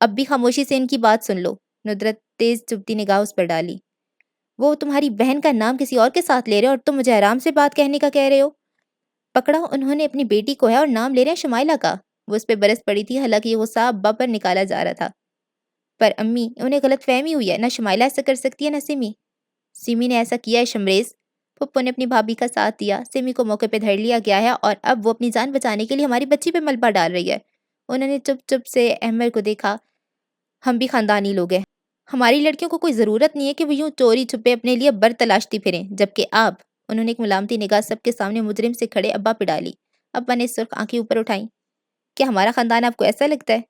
اب بھی خاموشی سے ان کی بات سن لو۔ ندرت تیز چبھتی نگاہ اس پر ڈالی۔ وہ تمہاری بہن کا نام کسی اور کے ساتھ لے رہے اور تم مجھے آرام سے بات کہنے کا کہہ رہے ہو؟ پکڑا انہوں نے اپنی بیٹی کو ہے اور نام لے رہے ہیں شمائلہ کا۔ وہ اس پہ برس پڑی تھی، حالانکہ یہ غصہ ابا پر نکالا جا رہا تھا۔ پر امی، انہیں غلط فہمی ہوئی ہے، نہ شمائلہ ایسا کر سکتی ہے نہ سمی۔ سمی نے ایسا کیا ہے شمریز۔ پھپھو نے اپنی بھابھی کا ساتھ دیا۔ سمی کو موقع پہ دھر لیا گیا ہے اور اب وہ اپنی جان بچانے کے لیے ہماری بچی پہ ملبہ ڈال رہی ہے۔ انہوں نے چپ چپ سے احمد کو دیکھا۔ ہم بھی خاندانی لوگ ہیں، ہماری لڑکیوں کو کوئی ضرورت نہیں ہے کہ وہ یوں چوری چھپے اپنے لیے بر تلاشتی پھریں، جبکہ آپ، انہوں نے ایک ملامتی نگاہ سب کے سامنے مجرم سے کھڑے ابا پہ ڈالی۔ ابا نے سرخ آنکھیں اوپر اٹھائیں۔ کیا ہمارا خاندان آپ کو ایسا لگتا ہے؟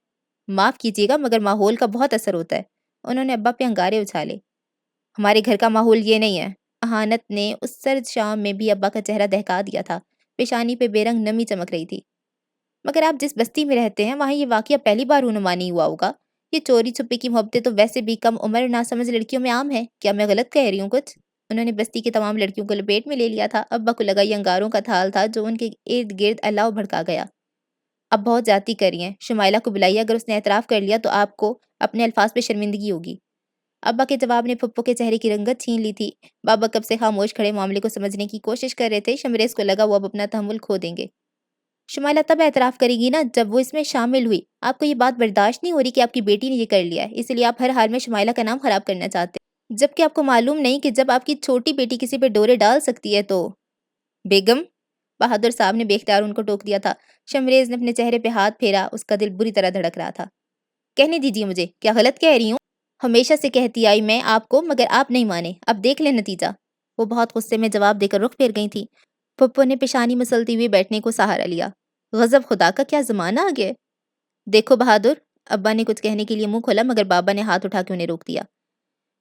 معاف کیجیے گا مگر ماحول کا بہت اثر ہوتا ہے۔ انہوں نے ابا پہ انگارے اچھالے۔ ہمارے گھر کا ماحول یہ نہیں ہے۔ اہانت نے اس سرد شام میں بھی ابا کا چہرہ دہکا دیا تھا۔ پیشانی پہ بے رنگ نمی چمک رہی تھی۔ مگر آپ جس بستی میں رہتے ہیں وہاں یہ واقعہ پہلی بار رونما نہیں ہوا ہوگا۔ یہ چوری چھپے کی محبتیں تو ویسے بھی کم عمر ناسمجھ لڑکیوں میں عام ہے۔ کیا میں غلط کہہ رہی ہوں کچھ؟ انہوں نے بستی کی تمام لڑکیوں کو لپیٹ میں لے لیا تھا۔ ابا کو لگا یہ انگاروں کا تھال تھا جو ان کے ارد گرد الاؤ بھڑکا گیا۔ اب بہت زیادتی کر رہی ہیں۔ شمائلہ کو بلائیے، اگر اس نے اعتراف کر لیا تو آپ کو اپنے الفاظ پہ شرمندگی ہوگی۔ ابا کے جواب نے پھپھو کے چہرے کی رنگت چھین لی تھی۔ بابا کب سے خاموش کھڑے معاملے کو سمجھنے کی کوشش کر رہے تھے۔ شمریز کو لگا وہ اب اپنا تحمل کھو دیں گے۔ شمائلہ تب اعتراف کرے گی نا جب وہ اس میں شامل ہوئی۔ آپ کو یہ بات برداشت نہیں ہو رہی کہ آپ کی بیٹی نے یہ کر لیا ہے، اس لیے آپ ہر حال میں شمائلہ کا نام خراب کرنا چاہتے ہیں، جبکہ آپ کو معلوم نہیں کہ جب آپ کی چھوٹی بیٹی کسی پہ ڈورے ڈال سکتی ہے تو… بیگم، بہادر صاحب نے بے اختیار ان کو ٹوک دیا تھا۔ شمریز نے اپنے چہرے پہ ہاتھ پھیرا، اس کا دل بری طرح دھڑک رہا تھا۔ کہنے دیجیے مجھے، کیا غلط کہہ رہی ہوں؟ ہمیشہ سے کہتی آئی میں آپ کو، مگر آپ نہیں مانے، اب دیکھ لیں نتیجہ۔ وہ بہت غصے میں جواب دے کر رخ پھیر گئی تھی۔ پھپھو نے پیشانی مسلتی ہوئی بیٹھنے کو سہارا لیا۔ غضب خدا کا کیا زمانہ آ گیا! دیکھو بہادر، ابا نے کچھ کہنے کے لیے منہ کھولا مگر بابا نے ہاتھ اٹھا کے انہیں روک دیا۔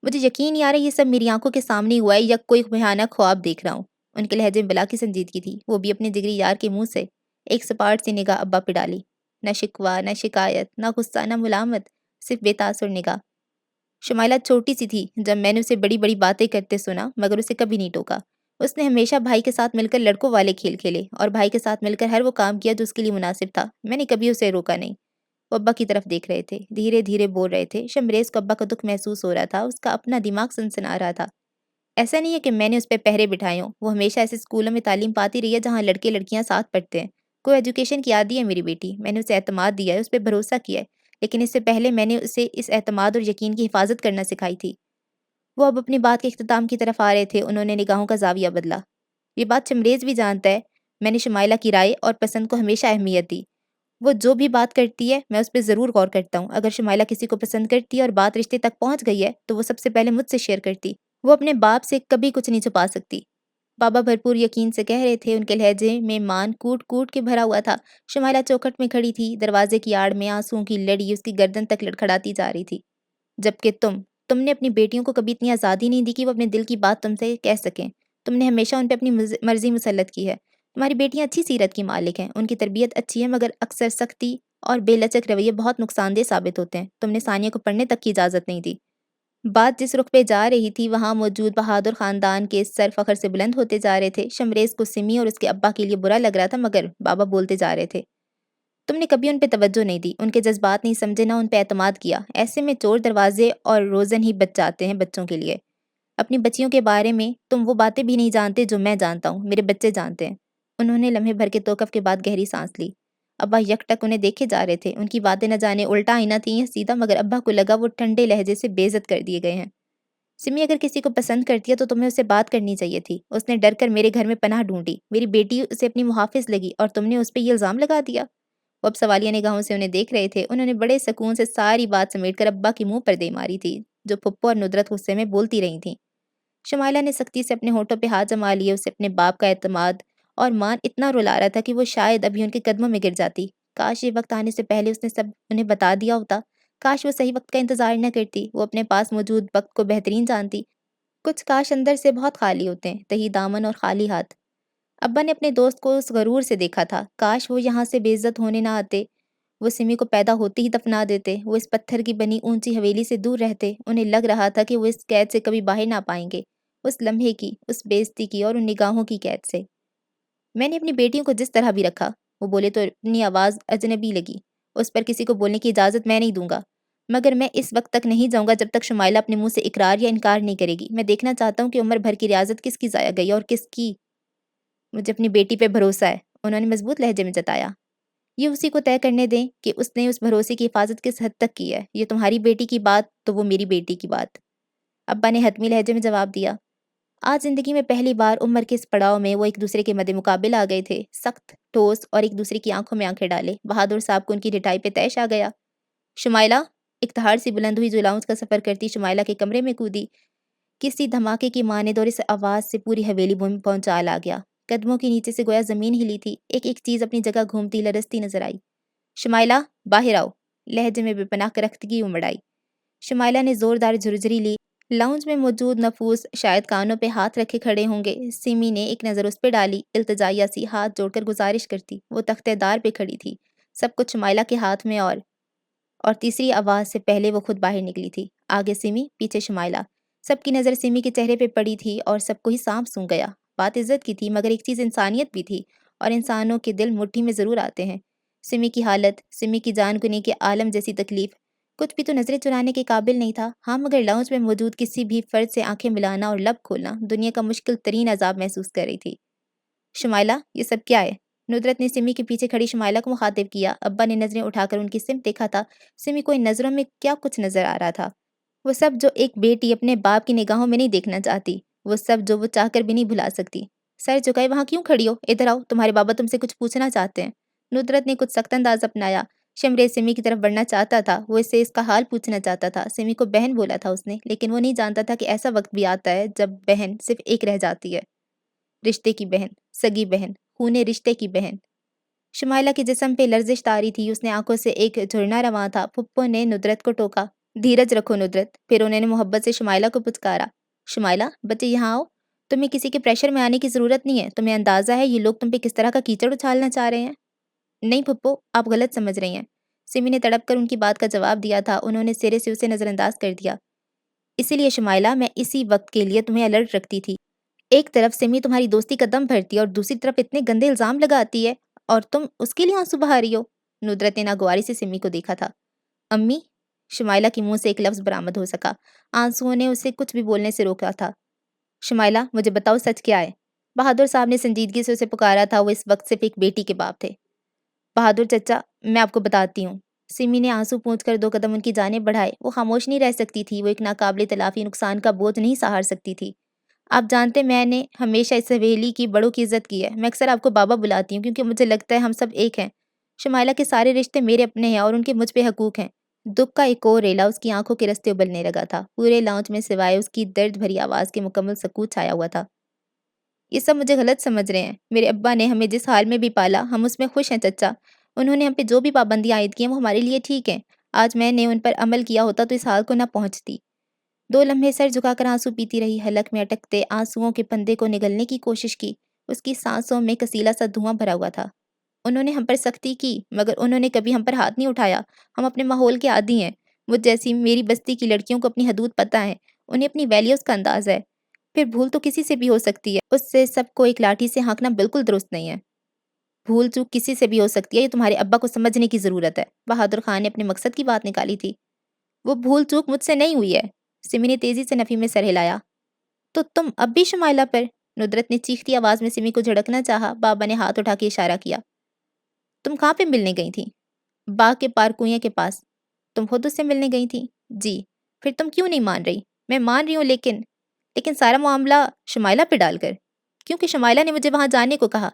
مجھے یقین نہیں آ رہا یہ سب میری آنکھوں کے سامنے ہوا ہے یا کوئی بھیانک خواب دیکھ رہا ہوں۔ ان کے لہجے میں بلا کی سنجیدگی تھی، وہ بھی اپنے جگری یار کے منہ سے۔ ایک سپاٹ سی نگاہ ابا پہ ڈالی۔ نہ شکوہ، نہ شکایت، نہ غصہ، نہ ملامت، صرف بے تاثر نگاہ۔ شمائلہ چھوٹی سی تھی جب میں نے اسے بڑی بڑی باتیں کرتے سنا، مگر اسے کبھی نہیں ٹوکا۔ اس نے ہمیشہ بھائی کے ساتھ مل کر لڑکوں والے کھیل کھیلے اور بھائی کے ساتھ مل کر ہر وہ کام کیا جو اس کے لیے مناسب تھا۔ میں نے کبھی اسے روکا نہیں۔ وہ ابا کی طرف دیکھ رہے تھے، دھیرے دھیرے بول رہے تھے۔ شمریز کو ابا کا دکھ محسوس ہو رہا تھا، اس کا اپنا دماغ سنسنا رہا تھا۔ ایسا نہیں ہے کہ میں نے اس پہ پہرے بٹھائے ہوں، وہ ہمیشہ ایسے اسکولوں میں تعلیم پاتی رہی ہے جہاں لڑکے لڑکیاں ساتھ پڑھتے ہیں۔ کوئی ایجوکیشن کی عادی ہے میری بیٹی، میں نے اسے اعتماد دیا ہے، اس پہ بھروسہ کیا ہے، لیکن اس سے پہلے میں نے اسے اس اعتماد اور یقین کی حفاظت کرنا سکھائی تھی۔ وہ اب اپنی بات کے اختتام کی طرف آ رہے تھے، انہوں نے نگاہوں کا زاویہ بدلا۔ یہ بات شمریز بھی جانتا ہے، میں نے شمائلہ کی رائے اور پسند کو ہمیشہ اہمیت دی۔ وہ جو بھی بات کرتی ہے میں اس پہ ضرور غور کرتا ہوں۔ اگر شمائلہ کسی کو پسند کرتی ہے اور بات رشتے تک پہنچ گئی ہے تو وہ سب سے پہلے مجھ سے شیئر کرتی۔ وہ اپنے باپ سے کبھی کچھ نہیں چھپا سکتی۔ بابا بھرپور یقین سے کہہ رہے تھے، ان کے لہجے میں مان کوٹ کوٹ کے بھرا ہوا تھا۔ شمائلہ چوکھٹ میں کھڑی تھی، دروازے کی آڑ میں آنسوؤں کی لڑی اس کی گردن تک لڑکھڑاتی جا رہی تھی۔ جبکہ تم نے اپنی بیٹیوں کو کبھی اتنی آزادی نہیں دی کہ وہ اپنے دل کی بات تم سے کہہ سکیں۔ تم نے ہمیشہ ان پہ اپنی مرضی مسلط کی ہے۔ تمہاری بیٹیاں اچھی سیرت کی مالک ہیں، ان کی تربیت اچھی ہے، مگر اکثر سختی اور بے لچک رویے بہت نقصان دہ ثابت ہوتے ہیں۔ تم نے ثانیہ کو پڑھنے تک کی اجازت نہیں دی۔ بات جس رخ پہ جا رہی تھی وہاں موجود بہادر خاندان کے سر فخر سے بلند ہوتے جا رہے تھے۔ شمریز کو سمی اور اس کے ابا کے لیے برا لگ رہا تھا، مگر بابا بولتے جا رہے تھے۔ تم نے کبھی ان پہ توجہ نہیں دی، ان کے جذبات نہیں سمجھے، نہ ان پہ اعتماد کیا۔ ایسے میں چور دروازے اور روزن ہی بچ جاتے ہیں بچوں کے لیے۔ اپنی بچیوں کے بارے میں تم وہ باتیں بھی نہیں جانتے جو میں جانتا ہوں، میرے بچے جانتے ہیں۔ انہوں نے لمحے بھر کے توقف کے بعد گہری سانس لی۔ ابا یک ٹک انہیں دیکھے جا رہے تھے، ان کی باتیں نہ جانے الٹا آئینہ تھیں یا سیدھا، مگر ابا کو لگا وہ ٹھنڈے لہجے سے بے عزت کر دیے گئے ہیں۔ سمی اگر کسی کو پسند کرتی ہے تو تمہیں اسے بات کرنی چاہیے تھی۔ اس نے ڈر کر میرے گھر میں پناہ ڈھونڈی، میری بیٹی اسے اپنی محافظ لگی اور تم نے اس پہ یہ الزام لگا دیا۔ وہ اب سوالیہ نگاہوں سے انہیں دیکھ رہے تھے۔ انہوں نے بڑے سکون سے ساری بات سمیٹ کر ابا کے منہ پر دے ماری تھی، جو پھپھو اور ندرت غصے میں بولتی رہی تھیں۔ شمائلہ نے سختی سے اپنے ہونٹوں پہ ہاتھ جما لیے، اسے اپنے باپ کا اعتماد اور مان اتنا رلا رہا تھا کہ وہ شاید ابھی ان کے قدموں میں گر جاتی۔ کاش یہ وقت آنے سے پہلے اس نے سب انہیں بتا دیا ہوتا، کاش وہ صحیح وقت کا انتظار نہ کرتی، وہ اپنے پاس موجود وقت کو بہترین جانتی۔ کچھ کاش اندر سے بہت خالی ہوتے ہیں، تہی دامن اور خالی ہاتھ۔ ابا نے اپنے دوست کو اس غرور سے دیکھا تھا، کاش وہ یہاں سے بے عزت ہونے نہ آتے، وہ سمی کو پیدا ہوتے ہی دفنا دیتے، وہ اس پتھر کی بنی اونچی حویلی سے دور رہتے۔ انہیں لگ رہا تھا کہ وہ اس قید سے کبھی باہر نہ پائیں گے، اس لمحے کی، اس بے عزتی کی اور ان نگاہوں کی قید سے۔ میں نے اپنی بیٹیوں کو جس طرح بھی رکھا، وہ بولے تو اپنی آواز اجنبی لگی، اس پر کسی کو بولنے کی اجازت میں نہیں دوں گا۔ مگر میں اس وقت تک نہیں جاؤں گا جب تک شمائلہ اپنے منہ سے اقرار یا انکار نہیں کرے گی۔ میں دیکھنا چاہتا ہوں کہ عمر بھر کی ریاضت کس کی ضائع گئی اور کس کی۔ مجھے اپنی بیٹی پہ بھروسہ ہے، انہوں نے مضبوط لہجے میں جتایا۔ یہ اسی کو طے کرنے دیں کہ اس نے اس بھروسے کی حفاظت کس حد تک کی ہے۔ یہ تمہاری بیٹی کی بات تو وہ میری بیٹی کی بات۔ ابا نے حتمی لہجے میں جواب دیا۔ آج زندگی میں پہلی بار عمر کے اس پڑاؤ میں وہ ایک دوسرے کے مد مقابل آ گئے تھے، سخت، ٹھوس اور ایک دوسرے کی آنکھوں میں آنکھیں ڈالے۔ بہادر صاحب کو ان کی رٹائی پہ طیش آ گیا۔ شمائلہ، ایک دھاڑ سی بلند ہوئی جو لاؤنج کا سفر کرتی شمائلہ کے کمرے میں کودی۔ کسی دھماکے کی مانند اور اس آواز سے پوری حویلی بوم پہنچال آ گیا۔ قدموں کے نیچے سے گویا زمین ہلی تھی، ایک ایک چیز اپنی جگہ گھومتی لرزتی نظر آئی۔ شمائلہ، باہر آؤ، لہجے میں بے پناہ کرختگی امڑ آئی۔ شمائلہ نے زوردار جھرجھری لی۔ لاؤنج میں موجود نفوس شاید کانوں پہ ہاتھ رکھے کھڑے ہوں گے۔ سیمی نے ایک نظر اس پہ ڈالی، التجائیہ سی ہاتھ جوڑ کر گزارش کرتی۔ وہ تختہ دار پہ کھڑی تھی، سب کچھ شمائلہ کے ہاتھ میں، اور تیسری آواز سے پہلے وہ خود باہر نکلی تھی۔ آگے سیمی، پیچھے شمائلہ۔ سب کی نظر سیمی کے چہرے پہ پڑی تھی اور سب کو ہی سانپ سونگھ گیا۔ بات عزت کی تھی مگر ایک چیز انسانیت بھی تھی، اور انسانوں کے دل مٹھی میں ضرور آتے ہیں۔ سیمی کی حالت، سیمی کی جان کنی کے عالم جیسی تکلیف، کچھ بھی تو نظریں چرانے کے قابل نہیں تھا۔ ہاں مگر لاؤنج میں موجود کسی بھی فرد سے آنکھیں ملانا اور لب کھولنا دنیا کا مشکل ترین عذاب محسوس کر رہی تھی۔ شمائلہ، یہ سب کیا ہے؟ ندرت نے سمی کے پیچھے کھڑی شمائلہ کو مخاطب کیا۔ ابا نے نظریں اٹھا کر ان کی سمت دیکھا تھا۔ سمی کو ان نظروں میں کیا کچھ نظر آ رہا تھا؟ وہ سب جو ایک بیٹی اپنے باپ کی نگاہوں میں نہیں دیکھنا چاہتی، وہ سب جو وہ چاہ کر بھی نہیں بھلا سکتی۔ سر جھکائے وہاں کیوں کھڑی ہو؟ ادھر آؤ، تمہارے بابا تم سے کچھ پوچھنا چاہتے ہیں۔ ندرت نے کچھ سخت انداز اپنایا۔ شمرے سمی کی طرف بڑھنا چاہتا تھا، وہ اس سے اس کا حال پوچھنا چاہتا تھا۔ سمی کو بہن بولا تھا اس نے، لیکن وہ نہیں جانتا تھا کہ ایسا وقت بھی آتا ہے جب بہن صرف ایک رہ جاتی ہے، رشتے کی بہن، سگی بہن، خونے رشتے کی بہن۔ شمائلہ کے جسم پہ لرزش طاری تھی، اس نے آنکھوں سے ایک جھرنا رواں تھا۔ پھپھو نے ندرت کو ٹوکا۔ دھیرج رکھو ندرت۔ پھر انہوں نے محبت سے شمائلہ کو پچکارا۔ شمائلہ، بچے یہاں آؤ، تمہیں کسی کے پریشر میں آنے کی ضرورت نہیں ہے۔ تمہیں اندازہ ہے یہ لوگ تم پہ کس طرح کا کیچڑ اچھالنا چاہ رہے ہیں؟ نہیں پھپھو، آپ غلط سمجھ رہی ہیں۔ سمی نے تڑپ کر ان کی بات کا جواب دیا تھا۔ انہوں نے سرے سے اسے نظر انداز کر دیا۔ اسی لیے شمائلہ، میں اسی وقت کے لیے تمہیں الرٹ رکھتی تھی۔ ایک طرف سمی تمہاری دوستی کا دم بھرتی ہے اور دوسری طرف اتنے گندے الزام لگاتی ہے، اور تم اس کے لیے آنسو بہا رہی ہو۔ ندرت نے ناگواری سے سمی کو دیکھا تھا۔ امی، شمائلہ کے منہ سے ایک لفظ برآمد ہو سکا۔ آنسوؤں نے اسے کچھ بھی بولنے سے روکا تھا۔ شمائلہ، مجھے بتاؤ سچ کیا ہے؟ بہادر صاحب نے سنجیدگی سے اسے پکارا تھا۔ وہ اس وقت صرف ایک بیٹی کے باپ تھے۔ بہادر چچا، میں آپ کو بتاتی ہوں۔ سمی نے آنسو پونچھ کر 2 قدم ان کی جانب بڑھائے۔ وہ خاموش نہیں رہ سکتی تھی، وہ ایک ناقابل تلافی نقصان کا بوجھ نہیں سہار سکتی تھی۔ آپ جانتے میں نے ہمیشہ اس حویلی کی بڑوں کی عزت کی ہے۔ میں اکثر آپ کو بابا بلاتی ہوں کیونکہ مجھے لگتا ہے ہم سب ایک ہیں۔ شمائلہ کے سارے رشتے میرے اپنے ہیں اور ان کے مجھ پہ حقوق ہیں۔ دکھ کا ایک اور ریلا اس کی آنکھوں کے رستے ابلنے لگا تھا۔ پورے لاؤنج میں سوائے اس کی درد بھری آواز کے مکمل سکوت چھایا ہوا تھا۔ یہ سب مجھے غلط سمجھ رہے ہیں۔ میرے ابا نے ہمیں جس حال میں بھی پالا، ہم اس میں خوش ہیں چچا۔ انہوں نے ہم پہ جو بھی پابندیاں عائد کی ہیں وہ ہمارے لیے ٹھیک ہیں۔ آج میں نے ان پر عمل کیا ہوتا تو اس حال کو نہ پہنچتی۔ 2 لمحے سر جھکا کر آنسو پیتی رہی، حلق میں اٹکتے آنسوؤں کے پندے کو نگلنے کی کوشش کی۔ اس کی سانسوں میں کسیلا سا دھواں بھرا ہوا تھا۔ انہوں نے ہم پر سختی کی مگر انہوں نے کبھی ہم پر ہاتھ نہیں اٹھایا۔ ہم اپنے ماحول کے عادی ہیں۔ مجھ جیسی میری بستی کی لڑکیوں کو اپنی حدود پتہ ہے، انہیں اپنی ویلیوز کا انداز ہے۔ پھر بھول تو کسی سے بھی ہو سکتی ہے، اس سے سب کو ایک لاٹھی سے ہانکنا بالکل درست نہیں ہے۔ بھول چوک کسی سے بھی ہو سکتی ہے، یہ تمہارے ابا کو سمجھنے کی ضرورت ہے۔ بہادر خان نے اپنے مقصد کی بات نکالی تھی۔ وہ بھول چوک مجھ سے نہیں ہوئی ہے۔ سمی نے تیزی سے نفی میں سر ہلایا۔ تو تم اب بھی شمائلہ پر؟ ندرت نے چیختی آواز میں سمی کو جھڑکنا چاہا۔ بابا نے ہاتھ اٹھا کے اشارہ کیا۔ تم کہاں پہ ملنے گئی تھی؟ باغ کے پار کنویں کے پاس۔ تم خود اس سے ملنے گئی تھی؟ جی۔ پھر تم کیوں نہیں مان رہی؟ میں مان رہی ہوں لیکن سارا معاملہ شمائلہ پہ ڈال کر، کیونکہ شمائلہ نے مجھے وہاں جانے کو کہا۔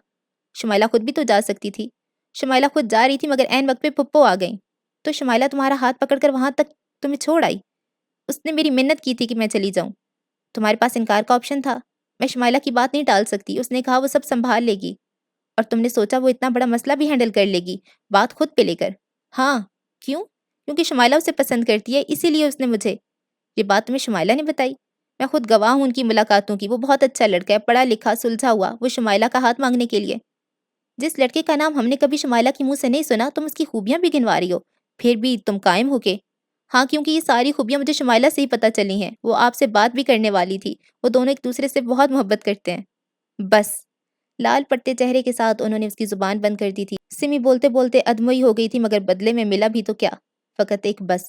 شمائلہ خود بھی تو جا سکتی تھی۔ شمائلہ خود جا رہی تھی مگر عین وقت پہ پھپھو آ گئیں، تو شمائلہ تمہارا ہاتھ پکڑ کر وہاں تک تمہیں چھوڑ آئی۔ اس نے میری منت کی تھی کہ میں چلی جاؤں۔ تمہارے پاس انکار کا آپشن تھا۔ میں شمائلہ کی بات نہیں ٹال سکتی۔ اس نے کہا وہ سب سنبھال لے گی، اور تم نے سوچا وہ اتنا بڑا مسئلہ بھی ہینڈل کر لے گی، بات خود پہ لے کر۔ ہاں، کیوں؟ کیونکہ شمائلہ اسے پسند کرتی ہے، اسی لیے اس نے مجھے۔ یہ بات تمہیں شمائلہ نے بتائی؟ میں خود گواہ ہوں ان کی ملاقاتوں کی۔ وہ بہت اچھا لڑکا ہے، پڑھا لکھا، سلجھا ہوا۔ وہ شمائلہ کا ہاتھ مانگنے کے لیے، جس لڑکے کا نام ہم نے کبھی شمائلہ کے منہ سے نہیں سنا، تم اس کی خوبیاں بھی گنوا رہی ہو۔ پھر بھی تم قائم ہو کے؟ ہاں، کیونکہ یہ ساری خوبیاں مجھے شمائلہ سے ہی پتہ چلی ہیں۔ وہ آپ سے بات بھی کرنے والی تھی۔ وہ دونوں ایک دوسرے سے بہت محبت کرتے ہیں۔ بس۔ لال پٹے چہرے کے ساتھ انہوں نے اس کی زبان بند کر دی تھی۔ سمی بولتے بولتے ادموئی ہو گئی تھی مگر بدلے میں ملا بھی تو کیا؟ فقط ایک بس۔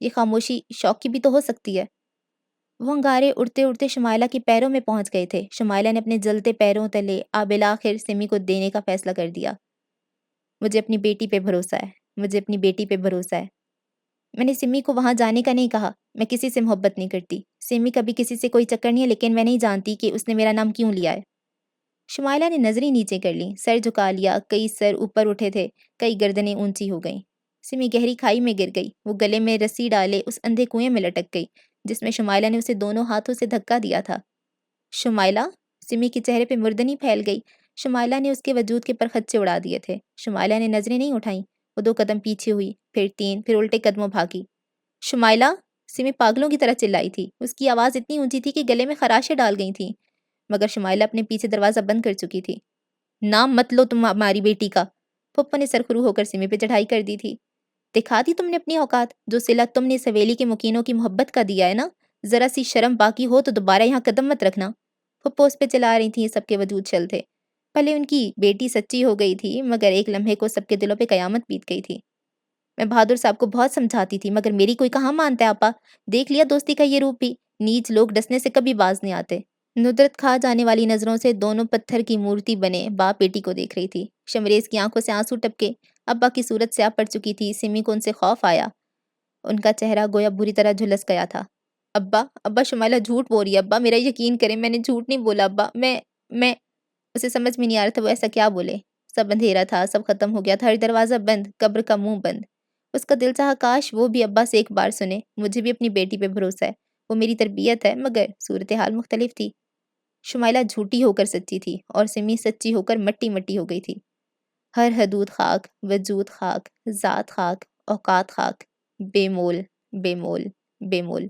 یہ خاموشی شوق کی بھی تو ہو سکتی ہے۔ وہ انگارے اڑتے اڑتے شمائلہ کے پیروں میں پہنچ گئے تھے۔ شمائلہ نے اپنے جلتے پیروں تلے بالآخر سمی کو دینے کا فیصلہ کر دیا۔ مجھے اپنی بیٹی پہ بھروسہ ہے، مجھے اپنی بیٹی پہ بھروسہ ہے۔ میں نے سمی کو وہاں جانے کا نہیں کہا، میں کسی سے محبت نہیں کرتی۔ سمی کا بھی کسی سے کوئی چکر نہیں ہے، لیکن میں نہیں جانتی کہ اس نے میرا نام کیوں لیا ہے۔ شمائلہ نے نظریں نیچے کر لیں، سر جھکا لیا، کئی سر اوپر اٹھے تھے، کئی گردنیں اونچی ہو گئیں۔ سمی گہری کھائی میں گر گئی، وہ گلے میں رسی ڈالے اس اندھے کنویں میں لٹک گئی، جس میں شمائلہ نے اسے دونوں ہاتھوں سے دھکا دیا تھا۔ شمائلہ؟ سمی کے چہرے پہ مردنی پھیل گئی۔ شمائلہ نے اس کے وجود کے پرخچے اڑا دیے تھے۔ شمائلہ نے نظریں نہیں اٹھائیں، وہ 2 قدم پیچھے ہوئی، پھر 3، پھر الٹے قدموں بھاگی۔ شمائلہ؟ سمی پاگلوں کی طرح چلائی تھی، اس کی آواز اتنی اونچی تھی کہ گلے میں خراشیں ڈال گئی تھیں، مگر شمائلہ اپنے پیچھے دروازہ بند کر چکی تھی۔ نام مت لو تم ہماری بیٹی کا۔ پھپھو نے سرخرو ہو کر سمی پہ چڑھائی کر دی تھی۔ دکھا دی تم نے اپنی اوقات، جو صلہ تم نے اس حویلی کے مکینوں کی محبت کا دیا ہے نا، ذرا سی شرم باقی ہو تو دوبارہ یہاں قدم مت رکھنا۔ پھپھو اس پہ چلا رہی تھیں، سب کے وجود چل تھے۔ پہلے ان کی بیٹی سچی ہو گئی تھی، مگر ایک لمحے کو سب کے دلوں پہ قیامت بیت گئی تھی۔ میں بہادر صاحب کو بہت سمجھاتی تھی، مگر میری کوئی کہاں مانتا ہے آپا۔ دیکھ لیا دوستی کا یہ روپ بھی، نیچ لوگ ڈسنے سے کبھی باز نہیں آتے۔ ندرت کھا جانے والی نظروں سے دونوں پتھر کی مورتی بنے باپ بیٹی کو دیکھ رہی تھی۔ شمریز کی آنکھوں سے آنسو ٹپکے، ابا کی صورت سیاہ پڑ چکی تھی۔ سمی کو ان سے خوف آیا، ان کا چہرہ گویا بری طرح جھلس گیا تھا۔ ابا شمائلہ جھوٹ بول رہی ہے، ابا میرا یقین کریں، میں نے جھوٹ نہیں بولا ابا، میں اسے سمجھ میں نہیں آ رہا تھا وہ ایسا کیا بولے۔ سب اندھیرا تھا، سب ختم ہو گیا تھا، ہر دروازہ بند، قبر کا منہ بند۔ اس کا دل چاہا کاش وہ بھی ابا سے ایک بار سنے، مجھے بھی اپنی بیٹی پہ بھروسہ ہے، وہ میری تربیت ہے، مگر صورتحال مختلف تھی۔ شمائلہ جھوٹی ہو کر سچی تھی، اور سمی سچی ہو کر مٹی مٹی ہو گئی تھی۔ ہر حدود خاک، وجود خاک، ذات خاک، اوقات خاک، بے مول، بے مول، بے مول۔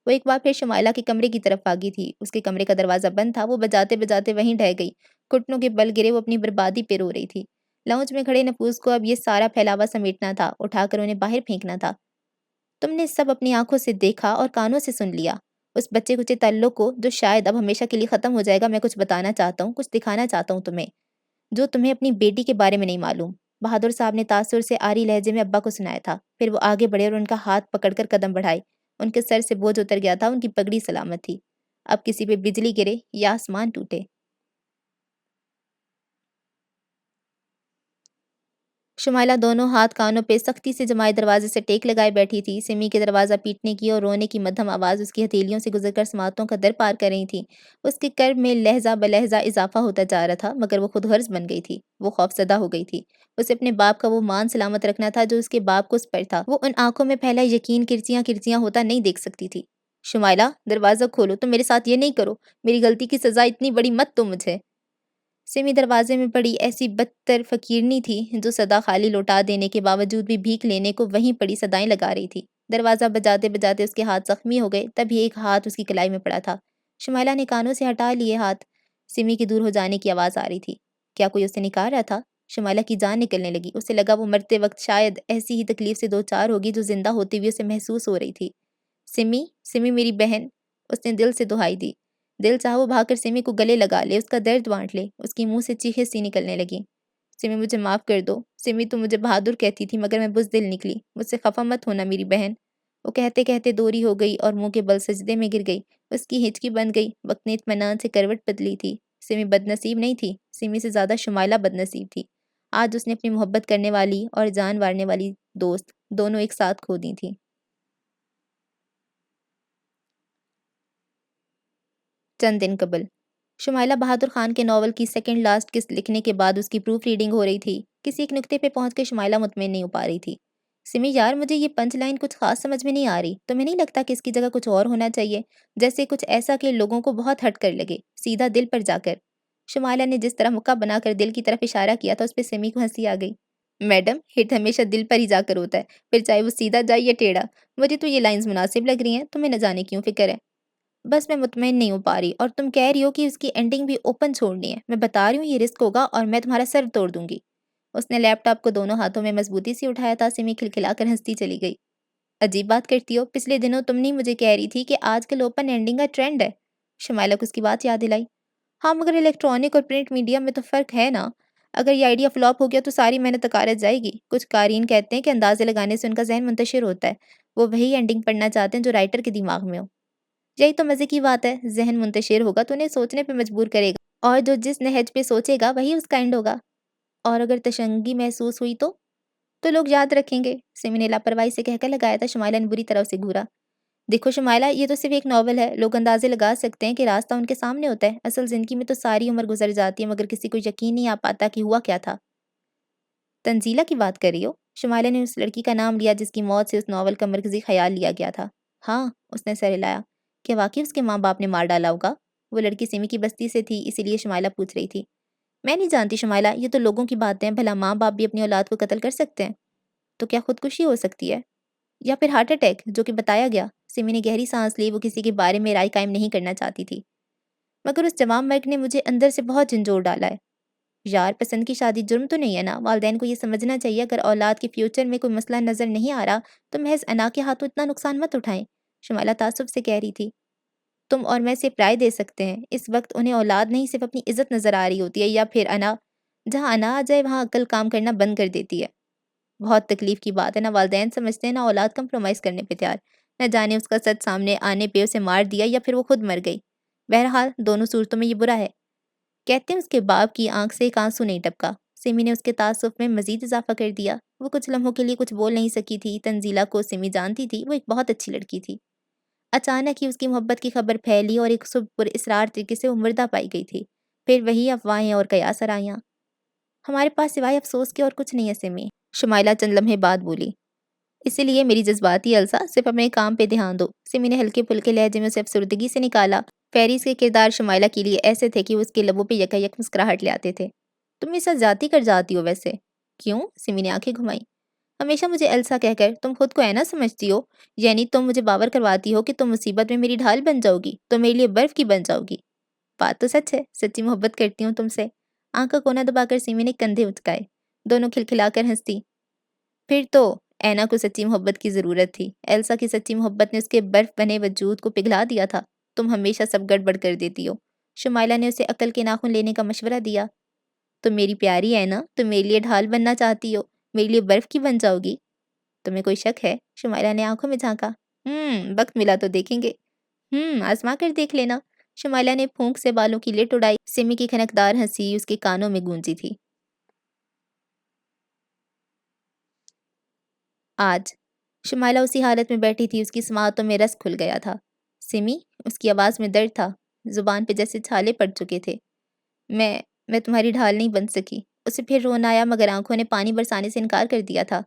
وہ ایک بار پھر شمائلہ کے کمرے کی طرف بھاگی تھی۔ اس کے کمرے کا دروازہ بند تھا، وہ بجاتے بجاتے وہیں ڈہ گئی، گھٹنوں کے بل گرے وہ اپنی بربادی پہ رو رہی تھی۔ لاؤنج میں کھڑے نفوس کو اب یہ سارا پھیلاوا سمیٹنا تھا، اٹھا کر انہیں باہر پھینکنا تھا۔ تم نے سب اپنی آنکھوں سے دیکھا اور کانوں سے سن لیا۔ اس بچے کچے تعلق کو جو شاید اب ہمیشہ کے لیے ختم ہو جائے گا، میں کچھ بتانا چاہتا ہوں، کچھ دکھانا چاہتا ہوں تمہیں، جو تمہیں اپنی بیٹی کے بارے میں نہیں معلوم۔ بہادر صاحب نے تاثر سے آری لہجے میں ابا کو سنایا تھا، پھر وہ آگے بڑھے اور ان کا ہاتھ پکڑ کر قدم بڑھائے۔ ان کے سر سے بوجھ اتر گیا تھا، ان کی پگڑی سلامت تھی۔ اب کسی پہ بجلی گرے یا آسمان ٹوٹے۔ شمائلہ دونوں ہاتھ کانوں پہ سختی سے جمائے دروازے سے ٹیک لگائے بیٹھی تھی۔ سمی کے دروازہ پیٹنے کی اور رونے کی مدھم آواز اس کی ہتھیلیوں سے گزر کر سماعتوں کا در پار کر رہی تھی۔ اس کے کرب میں لہجہ بلہجہ اضافہ ہوتا جا رہا تھا، مگر وہ خود غرض بن گئی تھی، وہ خوفزدہ ہو گئی تھی۔ اسے اپنے باپ کا وہ مان سلامت رکھنا تھا جو اس کے باپ کو اس پر تھا۔ وہ ان آنکھوں میں پھیلا یقین کرچیاں کرچیاں ہوتا نہیں دیکھ سکتی تھی۔ شمائلہ، دروازہ کھولو، تم میرے ساتھ یہ نہیں کرو، میری غلطی کی سزا اتنی بڑی مت دو مجھے۔ سمی دروازے میں پڑی ایسی بدتر فقیرنی تھی جو صدا خالی لوٹا دینے کے باوجود بھی بھیک لینے کو وہیں پڑی صدائیں لگا رہی تھی۔ دروازہ بجاتے بجاتے اس کے ہاتھ زخمی ہو گئے، تبھی ایک ہاتھ اس کی کلائی میں پڑا تھا۔ شمائلہ نے کانوں سے ہٹا لیے ہاتھ۔ سمی کی دور ہو جانے کی آواز آ رہی تھی۔ کیا کوئی اسے نکال رہا تھا؟ شمائلہ کی جان نکلنے لگی، اسے لگا وہ مرتے وقت شاید ایسی ہی تکلیف سے دوچار ہوگی جو زندہ ہوتے ہوئے اسے محسوس ہو رہی تھی۔ سمی، سمی میری بہن، اس نے دل سے دہائی دی۔ دل چاہا وہ بھاگ کر سمی کو گلے لگا لے، اس کا درد بانٹ لے۔ اس کے منہ سے چیخیں سی نکلنے لگیں۔ سمی مجھے معاف کر دو، سمی تم مجھے بہادر کہتی تھی، مگر میں بزدل نکلی، مجھ سے خفا مت ہونا میری بہن۔ وہ کہتے کہتے دوری ہو گئی اور منہ کے بل سجدے میں گر گئی۔ اس کی ہچکی بن گئی، وقت نے اطمینان سے کروٹ بدلی تھی۔ سمی بدنصیب نہیں تھی، سمی سے زیادہ شمائلہ بدنصیب تھی۔ آج اس نے اپنی محبت کرنے والی اور جان وارنے والی دوست دونوں ایک ساتھ کھو دی تھی۔ چند دن قبل شمائلہ بہادر خان کے ناول کی سیکنڈ لاسٹ قسط لکھنے کے بعد اس کی پروف ریڈنگ ہو رہی تھی۔ کسی ایک نقطے پہ پہنچ کے شمائلہ مطمئن نہیں ہو پا رہی تھی۔ سمی یار، مجھے یہ پنچ لائن کچھ خاص سمجھ میں نہیں آ رہی، تمہیں نہیں لگتا کہ اس کی جگہ کچھ اور ہونا چاہیے، جیسے کچھ ایسا کہ لوگوں کو بہت ہٹ کر لگے، سیدھا دل پر جا کر؟ شمائلہ نے جس طرح مکہ بنا کر دل کی طرف اشارہ کیا تھا، اس پہ سمی کو ہنسی آ گئی۔ میڈم، ہٹ ہمیشہ دل پر ہی جا کر ہوتا ہے، پھر چاہے وہ سیدھا جائے یا ٹیڑھا۔ مجھے تو یہ لائنز مناسب لگ رہی ہیں، تمہیں نہ جانے کیوں فکر ہے۔ بس میں مطمئن نہیں ہو پا رہی، اور تم کہہ رہی ہو کہ اس کی اینڈنگ بھی اوپن چھوڑنی ہے۔ میں بتا رہی ہوں یہ رسک ہوگا اور میں تمہارا سر توڑ دوں گی۔ اس نے لیپ ٹاپ کو دونوں ہاتھوں میں مضبوطی سے اٹھایا تھا۔ سمی کھلکھلا کر ہنستی چلی گئی۔ عجیب بات کرتی ہو، پچھلے دنوں تم نہیں مجھے کہہ رہی تھی کہ آج کل اوپن اینڈنگ کا ٹرینڈ ہے؟ شمائلہ کو اس کی بات یاد دلائی۔ ہاں، مگر الیکٹرانک اور پرنٹ میڈیا میں تو فرق ہے نا۔ اگر یہ آئیڈیا فلاپ ہو گیا تو ساری محنت غارت جائے گی۔ کچھ قارئین کہتے ہیں کہ اندازے لگانے سے ان کا ذہن منتشر ہوتا ہے، وہ وہی اینڈنگ پڑھنا چاہتے ہیں جو رائٹر کے دماغ میں ہو۔ یہی تو مزے کی بات ہے، ذہن منتشر ہوگا تو انہیں سوچنے پہ مجبور کرے گا، اور جو جس نہج پہ سوچے گا وہی اس کا اینڈ ہوگا۔ اور اگر تشنگی محسوس ہوئی تو لوگ یاد رکھیں گے، سمی نے لاپرواہی سے کہہ کر لگایا تھا۔ شمائلہ نے بری طرح اسے گھورا۔ دیکھو شمائلہ، یہ تو صرف ایک ناول ہے، لوگ اندازے لگا سکتے ہیں کہ راستہ ان کے سامنے ہوتا ہے، اصل زندگی میں تو ساری عمر گزر جاتی ہے مگر کسی کو یقین نہیں آ پاتا کہ ہوا کیا تھا۔ تنزیلہ کی بات کر رہی ہو؟ شمائلہ نے اس لڑکی کا نام لیا جس کی موت سے اس ناول کا مرکزی خیال لیا گیا تھا۔ ہاں، اس نے سر ہلایا۔ کیا واقعی اس کے ماں باپ نے مار ڈالا ہوگا؟ وہ لڑکی سمی کی بستی سے تھی، اسی لیے شمائلہ پوچھ رہی تھی۔ میں نہیں جانتی شمائلہ، یہ تو لوگوں کی باتیں ہیں، بھلا ماں باپ بھی اپنی اولاد کو قتل کر سکتے ہیں؟ تو کیا خودکشی ہو سکتی ہے؟ یا پھر ہارٹ اٹیک جو کہ بتایا گیا؟ سمی نے گہری سانس لی، وہ کسی کے بارے میں رائے قائم نہیں کرنا چاہتی تھی۔ مگر اس جوان مرد نے مجھے اندر سے بہت جھنجھوڑ ڈالا ہے۔ یار، پسند کی شادی جرم تو نہیں ہے نا؟ والدین کو یہ سمجھنا چاہیے اگر اولاد کے فیوچر میں کوئی مسئلہ نظر نہیں آ رہا تو محض انا کے ہاتھوں اتنا نقصان مت اٹھائیں، شمائلہ تعصب سے کہہ رہی تھی۔ تم اور میں صرف رائے دے سکتے ہیں، اس وقت انہیں اولاد نہیں صرف اپنی عزت نظر آ رہی ہوتی ہے، یا پھر انا۔ جہاں انا آ جائے وہاں عقل کام کرنا بند کر دیتی ہے۔ بہت تکلیف کی بات ہے، نہ والدین سمجھتے ہیں نہ اولاد کمپرومائز کرنے پہ تیار۔ نہ جانے اس کا سچ سامنے آنے پہ اسے مار دیا یا پھر وہ خود مر گئی۔ بہرحال دونوں صورتوں میں یہ برا ہے۔ کہتے ہیں اس کے باپ کی آنکھ سے ایک آنسو نہیں ٹپکا۔ سمی نے اس کے تعصب میں مزید اضافہ کر دیا۔ وہ کچھ لمحوں کے لیے کچھ بول نہیں سکی تھی۔ تنزیلہ کو سمی جانتی تھی، وہ ایک بہت اچھی لڑکی تھی۔ اچانک ہی اس کی محبت کی خبر پھیلی اور ایک صبح پر اسرار طریقے سے وہ مردہ پائی گئی تھی۔ پھر وہی افواہیں اور قیاس آرائیاں۔ ہمارے پاس سوائے افسوس کے اور کچھ نہیں ہے سمی، شمائلہ چند لمحے بعد بولی۔ اسی لیے میری جذباتی السا، صرف اپنے کام پہ دھیان دو۔ سمی نے ہلکے پھلکے لہجے میں اسے افسردگی سے نکالا۔ فیریز کے کردار شمائلہ کے لیے ایسے تھے کہ وہ اس کے لبوں پہ یکا یک مسکراہٹ لے آتے تھے۔ تم میرے ساتھ زیادتی کر جاتی ہو ویسے۔ کیوں؟ سمی نے آنکھیں گھمائی۔ ہمیشہ مجھے ایلسا کہہ کر تم خود کو اینا سمجھتی ہو، یعنی تم مجھے باور کرواتی ہو کہ تم مصیبت میں میری ڈھال بن جاؤ گی، تو میرے لیے برف کی بن جاؤ گی۔ بات تو سچ ہے، سچی محبت کرتی ہوں تم سے۔ آنکھ کا کونا دبا کر سمی نے کندھے اچکائے۔ دونوں کھلکھلا کر ہنستی۔ پھر تو اینا کو سچی محبت کی ضرورت تھی۔ ایلسا کی سچی محبت نے اس کے برف بنے وجود کو پگھلا دیا تھا۔ تم ہمیشہ سب گڑبڑ کر دیتی ہو۔ شمائلہ نے اسے عقل کے ناخن لینے کا مشورہ دیا۔ تو میری پیاری اینا، تم میرے لیے ڈھال بننا چاہتی ہو، میرے لیے برف کی بن جاؤ گی؟ تمہیں کوئی شک ہے؟ شمائلہ نے آنکھوں میں جھانکا۔ وقت ملا تو دیکھیں گے۔ آزما کر دیکھ لینا۔ شمائلہ نے پھونک سے بالوں کی لٹ اڑائی۔ سمی کی کھنکدار ہنسی اس کے کانوں میں گونجی تھی۔ آج شمائلہ اسی حالت میں بیٹھی تھی، اس کی سماعتوں میں رس کھل گیا تھا۔ سمی، اس کی آواز میں درد تھا، زبان پہ جیسے چھالے پڑ چکے تھے۔ میں تمہاری ڈھال نہیں بن سکی۔ اسے پھر رونا آیا مگر آنکھوں نے پانی برسانے سے انکار کر دیا تھا۔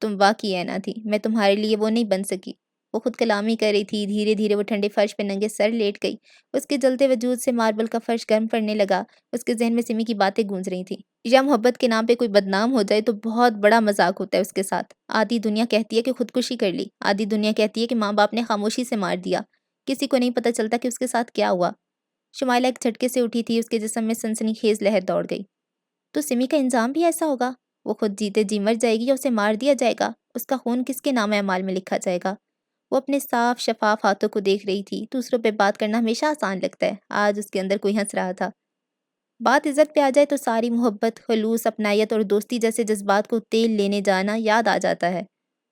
تم واقعی اینا تھی، میں تمہارے لیے وہ نہیں بن سکی۔ وہ خود کلامی کر رہی تھی، دھیرے دھیرے وہ ٹھنڈے فرش پہ ننگے سر لیٹ گئی۔ اس کے جلتے وجود سے ماربل کا فرش گرم پڑنے لگا۔ اس کے ذہن میں سمی کی باتیں گونج رہی تھیں۔ یا محبت کے نام پہ کوئی بدنام ہو جائے تو بہت بڑا مذاق ہوتا ہے اس کے ساتھ۔ آدھی دنیا کہتی ہے کہ خودکشی کر لی، آدھی دنیا کہتی ہے کہ ماں باپ نے خاموشی سے مار دیا۔ کسی کو نہیں پتہ چلتا کہ اس کے ساتھ کیا ہوا۔ شمائلہ ایک جھٹکے سے اٹھی تھی، اس کے جسم میں سنسنی خیز لہر دوڑ گئی۔ تو سمی کا انجام بھی ایسا ہوگا؟ وہ خود جیتے جی مر جائے گی یا اسے مار دیا جائے گا؟ اس کا خون کس کے نام اعمال میں لکھا جائے گا؟ وہ اپنے صاف شفاف ہاتھوں کو دیکھ رہی تھی۔ دوسروں پہ بات کرنا ہمیشہ آسان لگتا ہے، آج اس کے اندر کوئی ہنس رہا تھا۔ بات عزت پہ آ جائے تو ساری محبت، خلوص، اپنائیت اور دوستی جیسے جذبات کو تیل لینے جانا یاد آ جاتا ہے۔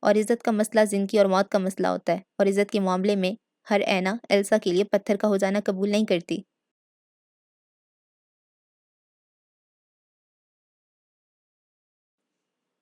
اور عزت کا مسئلہ زندگی اور موت کا مسئلہ ہوتا ہے، اور عزت کے معاملے میں ہر اینا ایلسا کے لیے پتھر کا ہو جانا قبول نہیں کرتی۔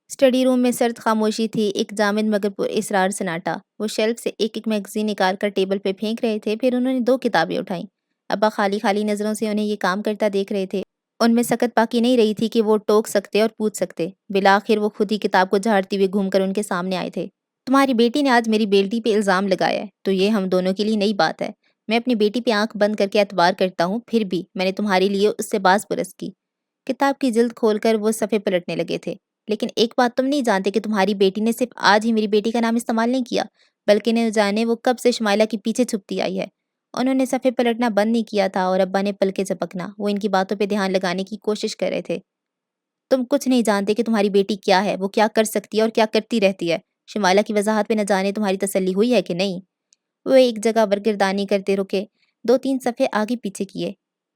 اسٹڈی روم میں سرد خاموشی تھی، ایک جامد مگر پر اسرار سناٹا۔ وہ شیلف سے ایک ایک میگزین نکال کر ٹیبل پہ پھینک رہے تھے، پھر انہوں نے 2 کتابیں اٹھائیں۔ ابا خالی خالی نظروں سے انہیں یہ کام کرتا دیکھ رہے تھے۔ ان میں سکت باقی نہیں رہی تھی کہ وہ ٹوک سکتے اور پوچھ سکتے۔ بالآخر وہ خود ہی کتاب کو جھاڑتے ہوئے گھوم کر ان کے سامنے آئے تھے۔ تمہاری بیٹی نے آج میری بیٹی پہ الزام لگایا ہے، تو یہ ہم دونوں کے لیے نئی بات ہے۔ میں اپنی بیٹی پہ آنکھ بند کر کے اعتبار کرتا ہوں، پھر بھی میں نے تمہارے لیے اس سے باز پرس کی۔ کتاب کی جلد کھول کر وہ صفحے پلٹنے لگے تھے۔ لیکن ایک بات تم نہیں جانتے کہ تمہاری بیٹی نے صرف آج ہی میری بیٹی کا نام استعمال نہیں کیا، بلکہ نہ جانے وہ کب سے شمائلہ کے پیچھے چھپتی آئی ہے۔ انہوں نے صفحے پلٹنا بند نہیں کیا تھا اور ابا نے پلکیں جھپکنا۔ وہ ان کی باتوں پہ دھیان لگانے کی کوشش کر رہے تھے۔ تم کچھ نہیں جانتے کہ تمہاری بیٹی کیا ہے، وہ کیا کر سکتی ہے اور کیا کرتی رہتی ہے۔ شمائلہ کی وضاحت پہ نہ جانے تمہاری تسلی ہوئی ہے کہ نہیں۔ وہ ایک جگہ برگردانی کرتے رکے، 2-3 صفحے آگے پیچھے کیے۔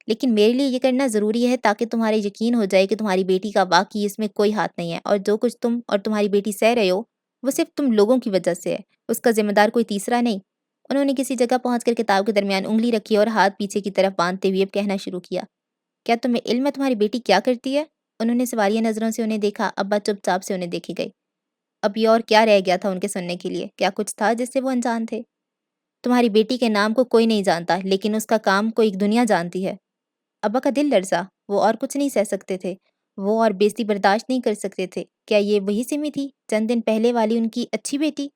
لیکن میرے لیے یہ کرنا ضروری ہے تاکہ تمہارا یقین ہو جائے کہ تمہاری بیٹی کا واقعی اس میں کوئی ہاتھ نہیں ہے، اور جو کچھ تم اور تمہاری بیٹی سہ رہے ہو وہ صرف تم لوگوں کی وجہ سے ہے، اس کا ذمہ دار کوئی تیسرا نہیں۔ انہوں نے کسی جگہ پہنچ کر کتاب کے درمیان انگلی رکھی اور ہاتھ پیچھے کی طرف باندھتے ہوئے اب کہنا شروع کیا، کیا تمہیں علم ہے تمہاری بیٹی کیا کرتی ہے؟ انہوں نے سوالیہ نظروں سے انہیں دیکھا۔ ابا چپ چاپ سے انہیں دیکھے گئے۔ اب یہ اور کیا رہ گیا تھا ان کے سننے کے لیے؟ کیا کچھ تھا جس سے وہ انجان تھے؟ تمہاری بیٹی کے نام کو کوئی نہیں جانتا، لیکن اس کا کام کو ایک دنیا جانتی ہے۔ ابا کا دل لرزا۔ وہ اور کچھ نہیں سہ سکتے تھے، وہ اور بےعزتی برداشت نہیں کر سکتے تھے۔ کیا یہ وہی سمی تھی، چند دن پہلے والی ان کی اچھی بیٹی؟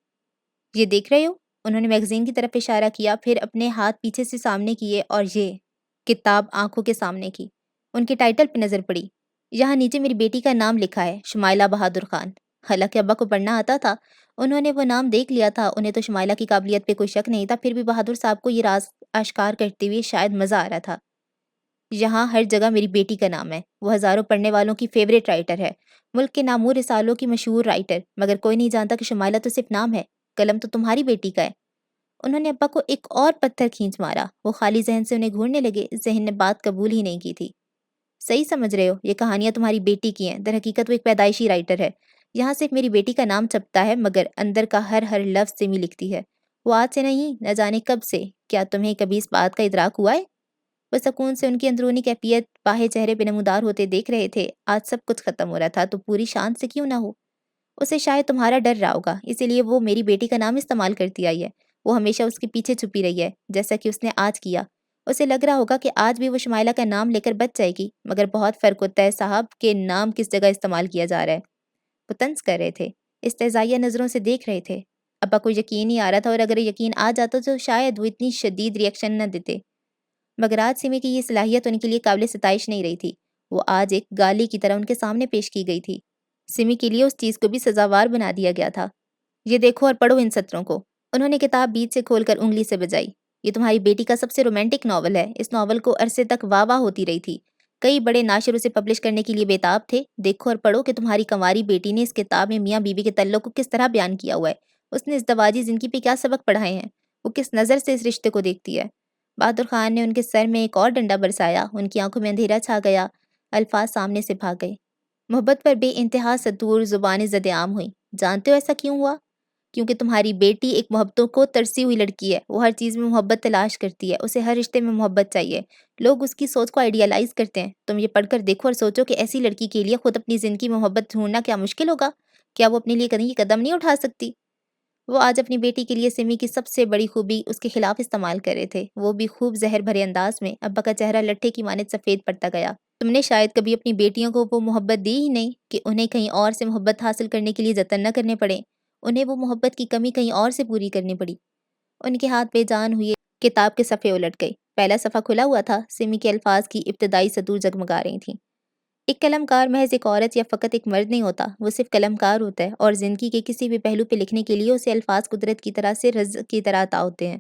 یہ دیکھ رہے ہو؟ انہوں نے میگزین کی طرف اشارہ کیا، پھر اپنے ہاتھ پیچھے سے سامنے کیے اور یہ کتاب آنکھوں کے سامنے کی۔ ان کے ٹائٹل پہ نظر پڑی۔ یہاں نیچے میری بیٹی کا نام لکھا ہے، شمائلہ بہادر خان۔ حالانکہ ابا کو پڑھنا آتا تھا، انہوں نے وہ نام دیکھ لیا تھا، انہیں تو شمائلہ کی قابلیت پہ کوئی شک نہیں تھا، پھر بھی بہادر صاحب کو یہ راز آشکار کرتے ہوئے شاید مزہ آ رہا تھا۔ یہاں ہر جگہ میری بیٹی کا نام ہے، وہ ہزاروں پڑھنے والوں کی فیوریٹ رائٹر ہے، ملک کے نامور رسالوں کی مشہور رائٹر، مگر کوئی نہیں جانتا کہ شمائلہ تو صرف نام ہے، قلم تو تمہاری بیٹی کا ہے۔ انہوں نے ابا کو ایک اور پتھر کھینچ مارا۔ وہ خالی ذہن سے انہیں گھورنے لگے، ذہن نے بات قبول ہی نہیں کی تھی۔ صحیح سمجھ رہے ہو، یہ کہانیاں تمہاری بیٹی کی ہیں، در حقیقت وہ ایک پیدائشی رائٹر ہے۔ یہاں صرف میری بیٹی کا نام چھپتا ہے، مگر اندر کا ہر ہر لفظ سمی لکھتی ہے۔ وہ آج سے نہیں، نہ جانے کب سے۔ کیا تمہیں کبھی اس بات کا ادراک ہوا ہے؟ وہ سکون سے ان کی اندرونی کیفیت باہر چہرے پہ نمودار ہوتے دیکھ رہے تھے۔ آج سب کچھ ختم ہو رہا تھا تو پوری شان سے کیوں نہ ہو؟ اسے شاید تمہارا ڈر رہا ہوگا، اسی لیے وہ میری بیٹی کا نام استعمال کرتی آئی ہے۔ وہ ہمیشہ اس کے پیچھے چھپی رہی ہے، جیسا کہ اس نے آج کیا۔ اسے لگ رہا ہوگا کہ آج بھی وہ شمائلہ کا نام لے کر بچ جائے گی، مگر بہت فرق ہوتا ہے صاحب کہ نام کس جگہ استعمال کیا جا رہا ہے۔ وہ طنز کر رہے تھے، استہزائیہ نظروں سے دیکھ رہے تھے۔ ابا کو یقین نہیں آ رہا تھا، اور اگر یقین آ جاتا تو شاید وہ اتنی شدید ریئیکشن نہ دیتے، مگر آج سمی کی یہ صلاحیت ان کے لیے قابل ستائش نہیں رہی تھی۔ وہ آج ایک گالی کی طرح ان کے سامنے پیش کی گئی تھی۔ سمی کے لیے اس چیز کو بھی سزاوار بنا دیا گیا تھا۔ یہ دیکھو اور پڑھو ان سطروں کو۔ انہوں نے کتاب بیچ سے کھول کر انگلی سے بجائی۔ یہ تمہاری بیٹی کا سب سے رومانٹک ناول ہے۔ اس ناول کو عرصے تک واہ واہ ہوتی رہی تھی، کئی بڑے ناشر اسے پبلش کرنے کے لیے بےتاب تھے۔ دیکھو اور پڑھو کہ تمہاری کنواری بیٹی نے اس کتاب میں میاں بیوی کے تعلق کو کس طرح بیان کیا ہوا ہے، اس نے ازدواجی زندگی پہ کیا سبق پڑھائے ہیں، وہ کس نظر سے اس رشتے کو دیکھتی ہے۔ بہادر خان نے ان کے سر میں ایک اور ڈنڈا برسایا، ان کی آنکھوں میں اندھیرا چھا گیا، الفاظ سامنے سے بھاگ گئے۔ محبت پر بے انتہا سطور زبانیں زد عام ہوئیں۔ جانتے ہو ایسا کیوں ہوا؟ کیونکہ تمہاری بیٹی ایک محبتوں کو ترسی ہوئی لڑکی ہے، وہ ہر چیز میں محبت تلاش کرتی ہے، اسے ہر رشتے میں محبت چاہیے۔ لوگ اس کی سوچ کو آئیڈیالائز کرتے ہیں۔ تم یہ پڑھ کر دیکھو اور سوچو کہ ایسی لڑکی کے لیے خود اپنی زندگی میں محبت ڈھونڈنا کیا مشکل ہوگا؟ کیا وہ اپنے لیے کہیں قدم نہیں اٹھا سکتی؟ وہ آج اپنی بیٹی کے لیے سمی کی سب سے بڑی خوبی اس کے خلاف استعمال کر رہے تھے، وہ بھی خوب زہر بھرے انداز میں۔ ابا کا چہرہ لٹھے کی مانند سفید پڑتا گیا۔ تم نے شاید کبھی اپنی بیٹیوں کو وہ محبت دی ہی نہیں کہ انہیں کہیں اور سے محبت حاصل کرنے کے لیے جتن نہ کرنے پڑے، انہیں وہ محبت کی کمی کہیں اور سے پوری کرنی پڑی۔ ان کے ہاتھ بے جان ہوئے، کتاب کے صفحے الٹ گئے۔ پہلا صفحہ کھلا ہوا تھا، سمی کے الفاظ کی ابتدائی سطور جگمگا رہی تھیں۔ ایک قلم کار محض ایک عورت یا فقط ایک مرد نہیں ہوتا، وہ صرف قلم کار ہوتا ہے، اور زندگی کے کسی بھی پہلو پہ لکھنے کے لیے اسے الفاظ قدرت کی طرح سے رزق کی طرح عطا ہوتے ہیں۔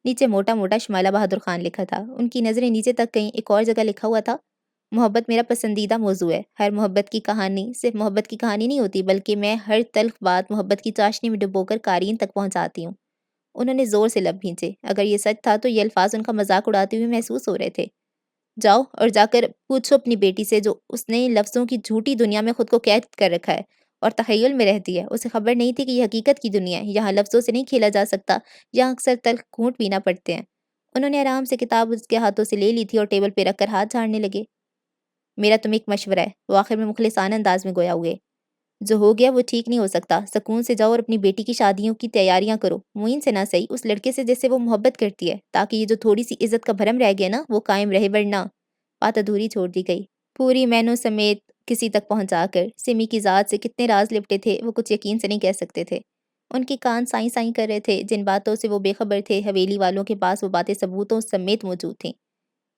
نیچے موٹا موٹا شمائلہ بہادر خان لکھا تھا۔ ان کی نظریں نیچے تک گئیں، ایک اور جگہ لکھا ہوا تھا، محبت میرا پسندیدہ موضوع ہے۔ ہر محبت کی کہانی صرف محبت کی کہانی نہیں ہوتی، بلکہ میں ہر تلخ بات محبت کی چاشنی میں ڈبو کر قارئین تک پہنچاتی ہوں۔ انہوں نے زور سے لب بھینچے۔ اگر یہ سچ تھا تو یہ الفاظ ان کا مذاق اڑاتے ہوئے محسوس ہو رہے تھے۔ جاؤ اور جا کر پوچھو اپنی بیٹی سے، جو اس نے لفظوں کی جھوٹی دنیا میں خود کو قید کر رکھا ہے اور تخیل میں رہتی ہے، اسے خبر نہیں تھی کہ یہ حقیقت کی دنیا ہے، یہاں لفظوں سے نہیں کھیلا جا سکتا، یہاں اکثر تلخ گھونٹ پینا پڑتے ہیں۔ انہوں نے آرام سے کتاب اس کے ہاتھوں سے لے لی تھی اور ٹیبل پہ رکھ کر ہاتھ جھاڑنے لگے۔ میرا تمہیں ایک مشورہ ہے، وہ آخر میں مخلصانہ انداز میں گویا ہوئے، جو ہو گیا وہ ٹھیک نہیں ہو سکتا۔ سکون سے جاؤ اور اپنی بیٹی کی شادیوں کی تیاریاں کرو، معین سے نہ صحیح، اس لڑکے سے جس سے وہ محبت کرتی ہے، تاکہ یہ جو تھوڑی سی عزت کا بھرم رہ گیا نا وہ قائم رہے، ورنہ بات ادھوری چھوڑ دی گئی۔ پوری مینو سمیت کسی تک پہنچا کر سمی کی ذات سے کتنے راز لپٹے تھے وہ کچھ یقین سے نہیں کہہ سکتے تھے۔ ان کے کان سائیں سائیں کر رہے تھے، جن باتوں سے وہ بے خبر تھے حویلی والوں کے پاس وہ باتیں ثبوتوں سمیت موجود تھیں۔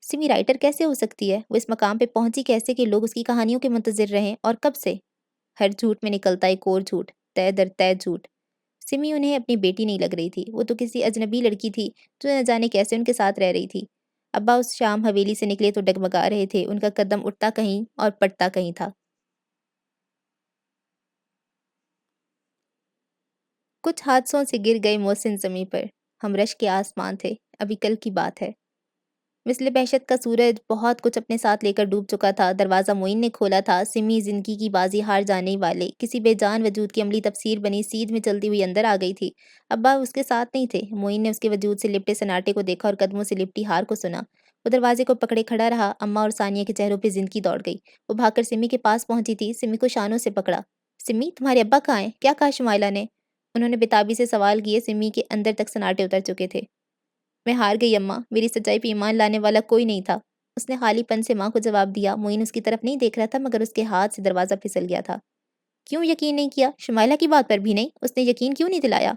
سمی رائٹر کیسے ہو سکتی ہے؟ وہ اس مقام پہ پہنچی کیسے کہ لوگ اس کی کہانیوں کے منتظر رہیں، اور کب سے؟ ہر جھوٹ میں نکلتا ایک اور جھوٹ، تہ در تہ جھوٹ۔ سمی انہیں اپنی بیٹی نہیں لگ رہی تھی، وہ تو کسی اجنبی لڑکی تھی جو نہ جانے کیسے ان کے ساتھ رہ رہی تھی۔ ابا اس شام حویلی سے نکلے تو ڈگمگا رہے تھے، ان کا قدم اٹھتا کہیں اور پڑتا کہیں تھا۔ کچھ حادثوں سے گر گئے محسن زمیں پر، ہم رش کے آسمان تھے، ابھی کل کی بات ہے۔ مثل بہشت کا سورج بہت کچھ اپنے ساتھ لے کر ڈوب چکا تھا۔ دروازہ معین نے کھولا تھا۔ سمی زندگی کی بازی ہار جانے والے کسی بے جان وجود کی عملی تفسیر بنی سیدھ میں چلتی ہوئی اندر آ گئی تھی۔ ابا اس کے ساتھ نہیں تھے۔ معین نے اس کے وجود سے لپٹے سناٹے کو دیکھا اور قدموں سے لپٹی ہار کو سنا۔ وہ دروازے کو پکڑے کھڑا رہا۔ اماں اور ثانیہ کے چہروں پہ زندگی دوڑ گئی۔ وہ بھاگ کر سمی کے پاس پہنچی تھی۔ سمی کو شانوں سے پکڑا۔ سمی تمہارے ابا کہاں ہیں؟ کیا کہا شمائلہ نے؟ انہوں نے بےتابی سے سوال کیے۔ سمی کے اندر تک سناٹے اتر چکے تھے۔ میں ہار گئی اماں، میری سچائی پہ ایمان لانے والا کوئی نہیں تھا۔ اس نے خالی پن سے ماں کو جواب دیا۔ معین اس کی طرف نہیں دیکھ رہا تھا مگر اس کے ہاتھ سے دروازہ پھسل گیا تھا۔ کیوں یقین نہیں کیا؟ شمائلہ کی بات پر بھی نہیں؟ اس نے یقین کیوں نہیں دلایا؟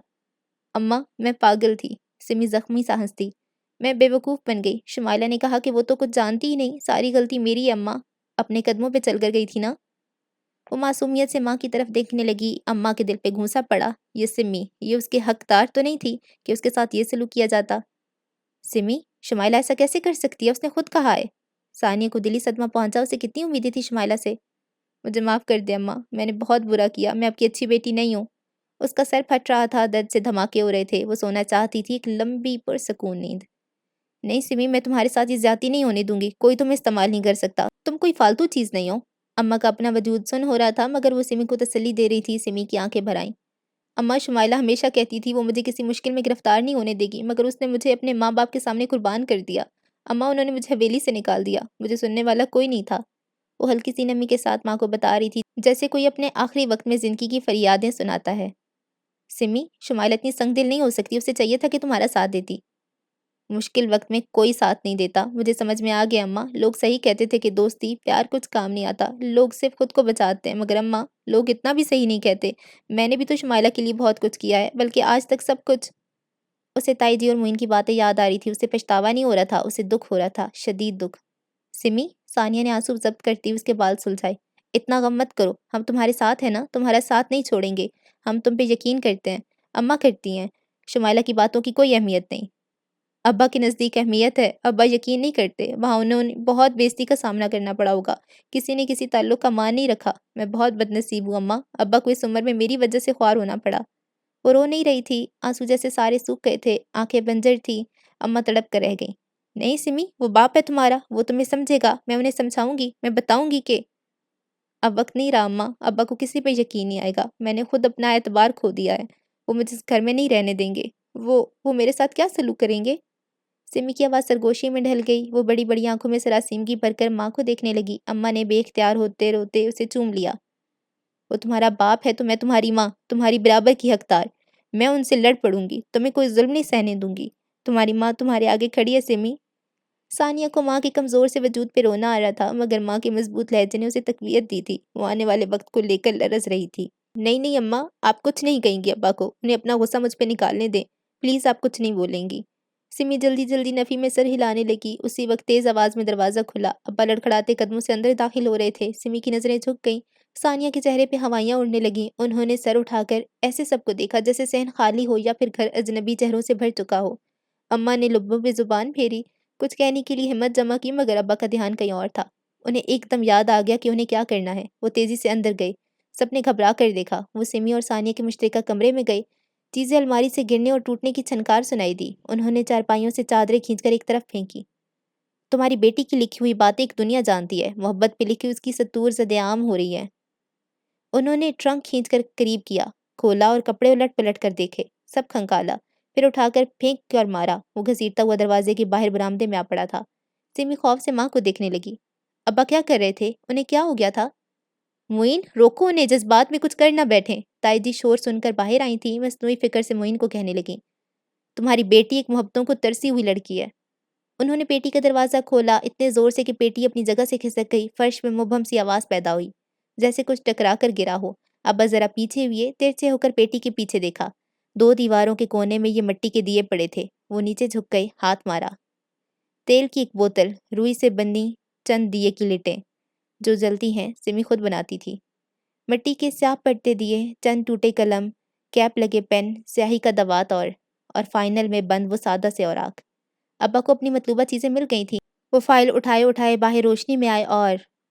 اماں میں پاگل تھی۔ سمی زخمی سا ہنستی۔ میں بے وقوف بن گئی۔ شمائلہ نے کہا کہ وہ تو کچھ جانتی ہی نہیں، ساری غلطی میری ہے اماں، اپنے قدموں پہ چل کر گئی تھی نا۔ وہ معصومیت سے ماں کی طرف دیکھنے لگی۔ اماں کے دل پہ گھونسا پڑا۔ یہ سمی، یہ اس کے حقدار تو نہیں تھی کہ اس کے ساتھ یہ سلوک کیا جاتا۔ سمی، شمائلہ ایسا کیسے کر سکتی ہے؟ اس نے خود کہا ہے۔ ثانیہ کو دلی صدمہ پہنچا۔ اسے کتنی امیدیں تھی شمائلہ سے۔ مجھے معاف کر دے اماں، میں نے بہت برا کیا، میں آپ کی اچھی بیٹی نہیں ہوں۔ اس کا سر پھٹ رہا تھا، درد سے دھماکے ہو رہے تھے۔ وہ سونا چاہتی تھی، ایک لمبی پرسکون نیند۔ نہیں سمی، میں تمہارے ساتھ یہ زیادتی نہیں ہونے دوں گی، کوئی تمہیں استعمال نہیں کر سکتا، تم کوئی فالتو چیز نہیں ہو۔ اماں کا اپنا وجود سن ہو رہا تھا مگر وہ سمی کو تسلی دے رہی تھی۔ سمی کی آنکھیں بھر آئیں۔ اماں شمائلہ ہمیشہ کہتی تھی وہ مجھے کسی مشکل میں گرفتار نہیں ہونے دے گی، مگر اس نے مجھے اپنے ماں باپ کے سامنے قربان کر دیا۔ اماں انہوں نے مجھے حویلی سے نکال دیا، مجھے سننے والا کوئی نہیں تھا۔ وہ ہلکی سی نمی کے ساتھ ماں کو بتا رہی تھی جیسے کوئی اپنے آخری وقت میں زندگی کی فریادیں سناتا ہے۔ سمی، شمائلہ اتنی سنگ دل نہیں ہو سکتی، اسے چاہیے تھا کہ تمہارا ساتھ دیتی۔ مشکل وقت میں کوئی ساتھ نہیں دیتا، مجھے سمجھ میں آ گیا اماں۔ لوگ صحیح کہتے تھے کہ دوستی پیار کچھ کام نہیں آتا، لوگ صرف خود کو بچاتے ہیں، مگر اماں لوگ اتنا بھی صحیح نہیں کہتے۔ میں نے بھی تو شمائلہ کے لیے بہت کچھ کیا ہے، بلکہ آج تک سب کچھ۔ اسے تائی جی اور معین کی باتیں یاد آ رہی تھی۔ اسے پچھتاوا نہیں ہو رہا تھا، اسے دکھ ہو رہا تھا، شدید دکھ۔ سمی، ثانیہ نے آنسو ضبط کرتی ہوئے اس کے بال سلجھائے۔ اتنا غم مت کرو، ہم تمہارے ساتھ ہیں نا، تمہارا ساتھ نہیں چھوڑیں گے، ہم تم پہ یقین کرتے ہیں۔ اماں کرتی ہیں، شمائلہ کی باتوں کی کوئی اہمیت نہیں۔ ابا کے نزدیک اہمیت ہے، ابا یقین نہیں کرتے، وہاں انہوں نے بہت بےزتی کا سامنا کرنا پڑا ہوگا، کسی نے کسی تعلق کا مان نہیں رکھا۔ میں بہت بد نصیب ہوں اماں، ابا کو اس عمر میں میری وجہ سے خوار ہونا پڑا۔ وہ رو نہیں رہی تھی، آنسو جیسے سارے سوکھ گئے تھے، آنکھیں بنجر تھی۔ اماں تڑپ کر رہ گئیں۔ نہیں سمی، وہ باپ ہے تمہارا، وہ تمہیں سمجھے گا، میں انہیں سمجھاؤں گی، میں بتاؤں گی کہ اب وقت نہیں رہا اماں، ابا کو کسی پہ یقین نہیں آئے گا، میں نے خود اپنا اعتبار کھو دیا ہے، وہ مجھے اس گھر میں نہیں رہنے دیں گے، وہ میرے ساتھ کیا سلوک کریں گے؟ سمی کی آواز سرگوشی میں ڈھل گئی۔ وہ بڑی بڑی آنکھوں میں سراسیمگی بھر کر ماں کو دیکھنے لگی۔ اماں نے بے اختیار ہوتے روتے اسے چوم لیا۔ وہ تمہارا باپ ہے تو میں تمہاری ماں، تمہاری برابر کی حقدار، میں ان سے لڑ پڑوں گی، تمہیں کوئی ظلم نہیں سہنے دوں گی، تمہاری ماں تمہارے آگے کھڑی ہے سمی۔ ثانیہ کو ماں کے کمزور سے وجود پہ رونا آ رہا تھا مگر ماں کے مضبوط لہجے نے اسے تقویت دی تھی۔ وہ آنے والے وقت کو لے کر لرز رہی تھی۔ نہیں نہیں اماں، آپ کچھ نہیں کہیں گی ابا کو، انہیں اپنا غصہ مجھ پہ نکالنے دیں، پلیز آپ کچھ نہیں بولیں گی۔ سمی جلدی جلدی نفی میں سر ہلانے لگی۔ اسی وقت تیز آواز میں دروازہ کھلا۔ ابا لڑکھڑاتے قدموں سے اندر داخل ہو رہے تھے۔ سمی کی نظریں جھک گئیں۔ ثانیہ کے چہرے پہ ہوائیاں اڑنے لگیں۔ انہوں نے سر اٹھا کر ایسے سب کو دیکھا جیسے صحن خالی ہو یا پھر گھر اجنبی چہروں سے بھر چکا ہو۔ اماں نے لبوں پہ زبان پھیری، کچھ کہنے کے لیے ہمت جمع کی مگر ابا کا دھیان کہیں اور تھا۔ انہیں ایک دم یاد آ گیا کہ انہیں کیا کرنا ہے۔ وہ تیزی سے اندر گئے۔ سب نے گھبرا کر دیکھا۔ وہ سمی اور ثانیہ کے مشترکہ کمرے میں گئے۔ چیزیں الماری سے گرنے اور ٹوٹنے کی چھنکار سنائی دی۔ انہوں نے چارپائیوں سے چادریں کھینچ کر ایک طرف پھینکی۔ تمہاری بیٹی کی لکھی ہوئی باتیں ایک دنیا جانتی ہے، محبت پہ لکھی اس کی سطور زد عام ہو رہی ہے۔ انہوں نے ٹرنک کھینچ کر قریب کیا، کھولا اور کپڑے الٹ پلٹ کر دیکھے، سب کھنکالا، پھر اٹھا کر پھینک کر مارا۔ وہ گھسیٹتا ہوا دروازے کے باہر برآمدے میں آ پڑا تھا۔ سمی خوف سے ماں کو دیکھنے لگی۔ ابا کیا کر رہے تھے؟ انہیں کیا ہو گیا تھا؟ معین روکو انہیں، جذبات میں کچھ کر نہ بیٹھیں۔ تائی جی شور سن کر باہر آئی تھیں، مصنوعی فکر سے معین کو کہنے لگیں، تمہاری بیٹی ایک محبتوں کو ترسی ہوئی لڑکی ہے۔ انہوں نے پیٹی کا دروازہ کھولا اتنے زور سے کہ پیٹی اپنی جگہ سے کھسک گئی۔ فرش میں مبہم سی آواز پیدا ہوئی جیسے کچھ ٹکرا کر گرا ہو۔ ابا ذرا پیچھے ہوئے، ترچھے ہو کر پیٹی کے پیچھے دیکھا۔ دو دیواروں کے کونے میں یہ مٹی کے دیے پڑے تھے۔ وہ نیچے جھک گئے، ہاتھ مارا۔ تیل کی ایک بوتل، روئی سے بنی چند دیے کی لٹیں جو جلتی ہیں، سمی خود بناتی تھی۔ مٹی کے سیاہ پڑتے دیے، چند ٹوٹے قلم، کیپ لگے پین، سیاہی کا دوات اور فائنل میں بند وہ سادہ سے اوراق۔ ابا کو اپنی مطلوبہ چیزیں مل گئی تھیں۔ وہ فائل اٹھائے اٹھائے باہر روشنی میں آئے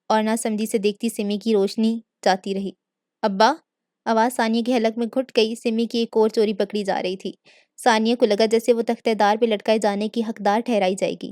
اور نہ سمجھی سے دیکھتی سمی کی روشنی جاتی رہی۔ ابا، آواز ثانیہ کی حلق میں گھٹ گئی۔ سمی کی ایک اور چوری پکڑی جا رہی تھی۔ ثانیہ کو لگا جیسے وہ تختہ دار پہ لٹکائے جانے کی حقدار ٹھہرائی جائے گی۔